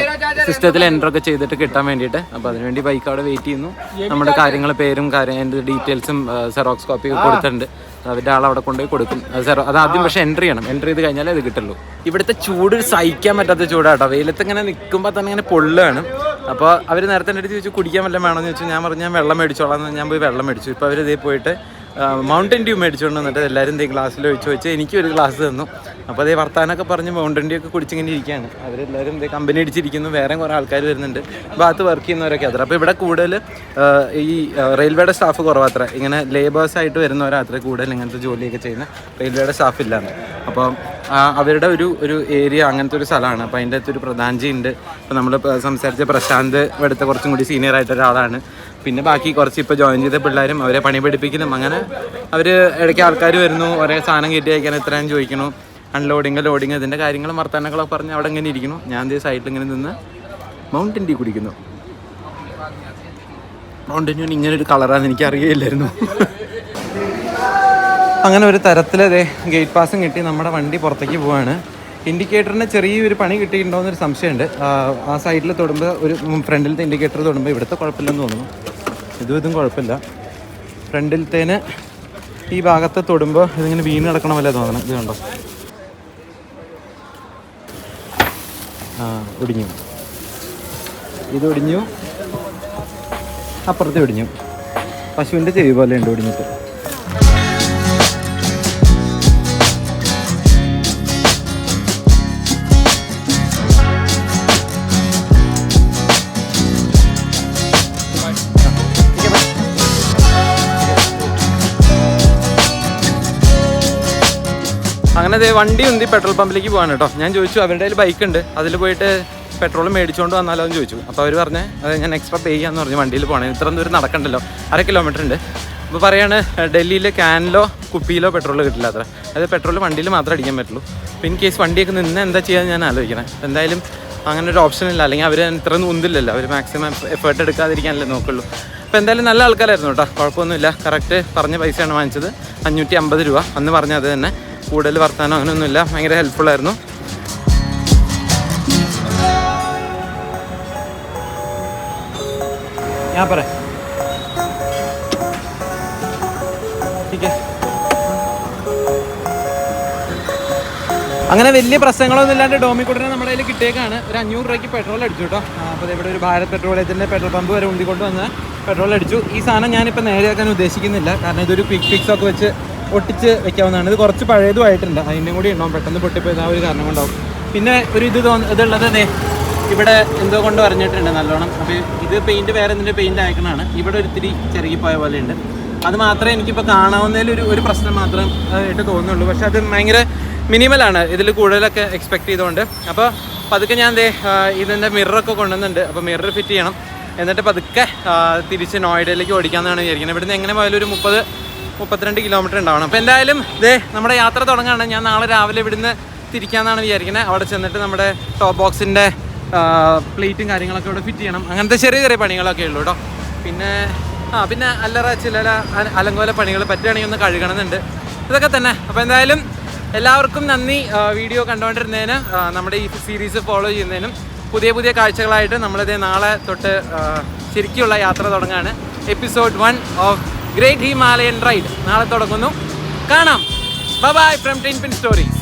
സിസ്റ്റത്തിൽ എൻ്ററൊക്കെ ചെയ്തിട്ട് കിട്ടാൻ വേണ്ടിയിട്ട്. അപ്പോൾ അതിനുവേണ്ടി ബൈക്ക് അവിടെ വെയിറ്റ് ചെയ്യുന്നു. നമ്മുടെ കാര്യങ്ങൾ പേരും അതിൻ്റെ ഡീറ്റെയിൽസും സെറോക്സ് കോപ്പി കൊടുത്തിട്ടുണ്ട്. അവരുടെ ആളവിടെ കൊണ്ടുപോയി കൊടുക്കും. അത് ആദ്യം പക്ഷേ എൻട്രി ചെയ്യണം. എൻട്രി ചെയ്ത് കഴിഞ്ഞാലേ അത് കിട്ടുള്ളൂ. ഇവിടുത്തെ ചൂട് സഹിക്കാൻ പറ്റാത്ത ചൂടാട്ടോ. വെയിലത്ത് ഇങ്ങനെ നിൽക്കുമ്പോൾ തന്നെ ഇങ്ങനെ പൊള്ളുകയാണ്. അപ്പോൾ അവർ നേരത്തെ എൻ്റെ അടുത്ത് ചോദിച്ചു കുടിക്കാൻ വല്ലതും വേണമെന്ന് ചോദിച്ചു. ഞാൻ പറഞ്ഞു ഞാൻ വെള്ളം മേടിച്ചോളാം എന്ന്. ഞാൻ പോയി വെള്ളം മേടിച്ചു. ഇപ്പോൾ അവർ ഇതേ പോയിട്ട് മൗണ്ടൻ ഡ്യൂ മേടിച്ചുകൊണ്ട് വന്നിട്ട് എല്ലാവരും എന്തെങ്കിലും ഗ്ലാസ്സിൽ ഒഴിച്ച് വെച്ച് എനിക്കൊരു ഗ്ലാസ് തന്നു. അപ്പോൾ അതേ വർത്താനൊക്കെ പറഞ്ഞ് മൗണ്ടൻ ഡ്യൂ ഒക്കെ കുടിച്ചിങ്ങനെ ഇരിക്കുകയാണ്. അവരെല്ലാവരും ഇതേ കമ്പനി അടിച്ചിരിക്കുന്നു. വേറെ കുറേ ആൾക്കാർ വരുന്നുണ്ട്. ഭാഗത്ത് വർക്ക് ചെയ്യുന്നവരൊക്കെ അത്ര. അപ്പോൾ ഇവിടെ കൂടുതൽ ഈ റെയിൽവേയുടെ സ്റ്റാഫ് കുറവാത്ര. ഇങ്ങനെ ലേബേഴ്സായിട്ട് വരുന്നവരാത്ര കൂടുതൽ ഇങ്ങനത്തെ ജോലിയൊക്കെ ചെയ്യുന്ന. റെയിൽവേയുടെ സ്റ്റാഫ് ഇല്ലാന്ന്. അപ്പോൾ അവരുടെ ഒരു ഏരിയ അങ്ങനത്തെ ഒരു സ്ഥലമാണ്. അപ്പോൾ അതിൻ്റെ അകത്തൊരു പ്രധാനജി ഉണ്ട്. ഇപ്പോൾ നമ്മൾ സംസാരിച്ച പ്രശാന്ത് ഇവിടുത്തെ കുറച്ചും കൂടി സീനിയർ ആയിട്ട് ഒരാളാണ്. പിന്നെ ബാക്കി കുറച്ച് ഇപ്പോൾ ജോയിൻ ചെയ്ത പിള്ളേരും അവരെ പണി പഠിപ്പിക്കലും അങ്ങനെ അവർ ഇടയ്ക്ക് ആൾക്കാർ വരുന്നു. ഒരേ സാധനം കയറ്റി അയക്കാൻ എത്രയും ചോദിക്കണു. അൺലോഡിങ് ലോഡിങ് ഇതിൻ്റെ കാര്യങ്ങളും വർത്തമാനങ്ങളൊക്കെ പറഞ്ഞ് അവിടെ ഇങ്ങനെ ഇരിക്കുന്നു. ഞാൻ ദേ സൈഡിൽ ഇങ്ങനെ നിന്ന് മൗണ്ടൻ ഡ്യൂ കുടിക്കുന്നു. മൗണ്ടൻ ഡ്യൂ ഇങ്ങനൊരു കളറാണെന്ന് എനിക്ക് അറിയില്ലായിരുന്നു. അങ്ങനെ ഒരു തരത്തിൽ ഗേറ്റ് പാസും കിട്ടി നമ്മുടെ വണ്ടി പുറത്തേക്ക് പോവാണ്. ഇൻഡിക്കേറ്ററിന് ചെറിയൊരു പണി കിട്ടിയിട്ടുണ്ടോ എന്നൊരു സംശയമുണ്ട്. ആ സൈഡിൽ തൊടുമ്പോൾ ഒരു ഫ്രണ്ടിലത്തെ ഇൻഡിക്കേറ്റർ തൊടുമ്പോൾ ഇവിടുത്തെ കുഴപ്പമില്ലെന്ന് തോന്നുന്നു. ഇതും കുഴപ്പമില്ല. ഫ്രണ്ടിലത്തേന് ഈ ഭാഗത്ത് തൊടുമ്പോൾ ഇതിങ്ങനെ വീണ് കിടക്കണമല്ലേ തോന്നണം. ഇത് കണ്ടോ, ഒടിഞ്ഞു. ഇത് ഒടിഞ്ഞു, അപ്പുറത്തെ ഒടിഞ്ഞു. പശുവിൻ്റെ ചെവി പോലെ ഉണ്ട് ഒടിഞ്ഞിട്ട്. അങ്ങനെ വണ്ടി ഉന്തി പെട്രോൾ പമ്പിലേക്ക് പോകാൻ കേട്ടോ. ഞാൻ ചോദിച്ചു അവരുടെ കയ്യിൽ ബൈക്ക് ഉണ്ട്, അതിൽ പോയിട്ട് പെട്രോൾ മേടിച്ചുകൊണ്ട് വന്നാലോ എന്ന് ചോദിച്ചു. അപ്പോൾ അവർ പറഞ്ഞ് അത് ഞാൻ എക്സ്ട്രാ പേ ചെയ്യാമെന്ന് പറഞ്ഞു. വണ്ടിയിൽ പോകണേ ഇത്ര ദൂരം നടക്കണ്ടല്ലോ, 1/2 കിലോമീറ്റർ ഉണ്ട്. അപ്പോൾ പറയാണ് ഡൽഹിയിൽ ക്യാനിലോ കുപ്പിയിലോ പെട്രോൾ കിട്ടില്ല അത്ര. അതായത് പെട്രോൾ വണ്ടിയിൽ മാത്രമേ അടിക്കാൻ പറ്റുള്ളൂ. അപ്പോൾ ഇൻ കേസ് വണ്ടിയൊക്കെ നിന്ന് എന്താ ചെയ്യാൻ ഞാൻ ആലോചിക്കണം. എന്തായാലും അങ്ങനെ ഒരു ഓപ്ഷൻ ഇല്ല. അല്ലെങ്കിൽ അവർ ഇത്ര ഉന്തില്ലല്ലോ, അവർ മാക്സിമം എഫേർട്ട് എടുക്കാതിരിക്കാനല്ലേ നോക്കുള്ളൂ. അപ്പോൾ എന്തായാലും നല്ല ആൾക്കാരായിരുന്നു കേട്ടോ, കുഴപ്പമൊന്നുമില്ല. കറക്റ്റ് പറഞ്ഞ പൈസയാണ് വാങ്ങിച്ചത്, 550 രൂപ. അന്ന് പറഞ്ഞത് തന്നെ, കൂടുതൽ വർത്താനം അങ്ങനെയൊന്നുമില്ല. ഭയങ്കര ഹെൽപ്ഫുള്ളായിരുന്നു. ഞാൻ പറയാം അങ്ങനെ വലിയ പ്രശ്നങ്ങളൊന്നും ഇല്ലാണ്ട് ഡോമിക്കുട്ടനെ നമ്മുടെ കയ്യിൽ കിട്ടിയേക്കാണ്. ഒരു 500 രൂപയ്ക്ക് പെട്രോൾ അടിച്ചു കേട്ടോ. അപ്പോൾ ഇവിടെ ഒരു ഭാരത് പെട്രോളിയത്തിൻ്റെ പെട്രോൾ പമ്പ് വരെ ഉന്തിക്കൊണ്ട് വന്ന് പെട്രോൾ അടിച്ചു. ഈ സാധനം ഞാനിപ്പോൾ നേരെയാക്കാൻ ഉദ്ദേശിക്കുന്നില്ല, കാരണം ഇതൊരു ക്വിക്ക് ഫിക്സ് ഒക്കെ വെച്ച് ഒട്ടിച്ച് വെക്കാവുന്നതാണ്. ഇത് കുറച്ച് പഴയതുമായിട്ടുണ്ട്, അതിൻ്റെ കൂടി ഉണ്ടാവും. പെട്ടെന്ന് പൊട്ടിപ്പോയത് ആ ഒരു കാരണം കൊണ്ടാവും. പിന്നെ ഒരു ഇതുള്ളത് ഇവിടെ എന്തോ കൊണ്ട് പറഞ്ഞിട്ടുണ്ട് നല്ലോണം. അപ്പോൾ ഇത് പെയിൻറ്റ് വേറെ എന്തിൻ്റെ പെയിൻറ്റ് അയക്കണതാണ്. ഇവിടെ ഒരിത്തിരി ചെറുകിപ്പോയ പോലെ ഉണ്ട്. അത് മാത്രമേ എനിക്കിപ്പോൾ കാണാവുന്നതിൽ ഒരു പ്രശ്നം മാത്രം ആയിട്ട് തോന്നുന്നുള്ളൂ. പക്ഷെ അത് ഭയങ്കര മിനിമലാണ്, ഇതിൽ കൂടുതലൊക്കെ എക്സ്പെക്ട് ചെയ്തുകൊണ്ട്. അപ്പോൾ പതുക്കെ ഞാൻ ഇതിൻ്റെ മിററൊക്കെ കൊണ്ടുവന്നുണ്ട്. അപ്പോൾ മിറർ ഫിറ്റ് ചെയ്യണം, എന്നിട്ട് പതുക്കെ തിരിച്ച് നോയിഡയിലേക്ക് ഓടിക്കാമെന്നാണ് വിചാരിക്കുന്നത്. ഇവിടുന്ന് എങ്ങനെ പോയാലും ഒരു 30-32 കിലോമീറ്റർ ഉണ്ടാവണം. അപ്പോൾ എന്തായാലും നമ്മുടെ യാത്ര തുടങ്ങുകയാണ്. ഞാൻ നാളെ രാവിലെ ഇവിടുന്ന് തിരിക്കാമെന്നാണ് വിചാരിക്കുന്നത്. അവിടെ ചെന്നിട്ട് നമ്മുടെ ടോപ്പ് ബോക്സിൻ്റെ പ്ലേറ്റും കാര്യങ്ങളൊക്കെ ഇവിടെ ഫിറ്റ് ചെയ്യണം. അങ്ങനത്തെ ചെറിയ ചെറിയ പണികളൊക്കെ ഉള്ളൂ കേട്ടോ. പിന്നെ അല്ലറ ചില അലങ്കോല പണികൾ പറ്റുകയാണെങ്കിൽ ഒന്ന് കഴുകണമെന്നുണ്ട്. ഇതൊക്കെ തന്നെ. അപ്പോൾ എന്തായാലും എല്ലാവർക്കും നന്ദി വീഡിയോ കണ്ടുകൊണ്ടിരുന്നതിന്, നമ്മുടെ ഈ സീരീസ് ഫോളോ ചെയ്യുന്നതിനും. പുതിയ പുതിയ കാഴ്ചകളായിട്ട് നമ്മളിത് നാളെ തൊട്ട് ശരിക്കുള്ള യാത്ര തുടങ്ങുകയാണ്. Episode 1 of great Himalayan ride നാളെ തുടങ്ങുന്നു. കാണാം. Bye bye from tin pin stories.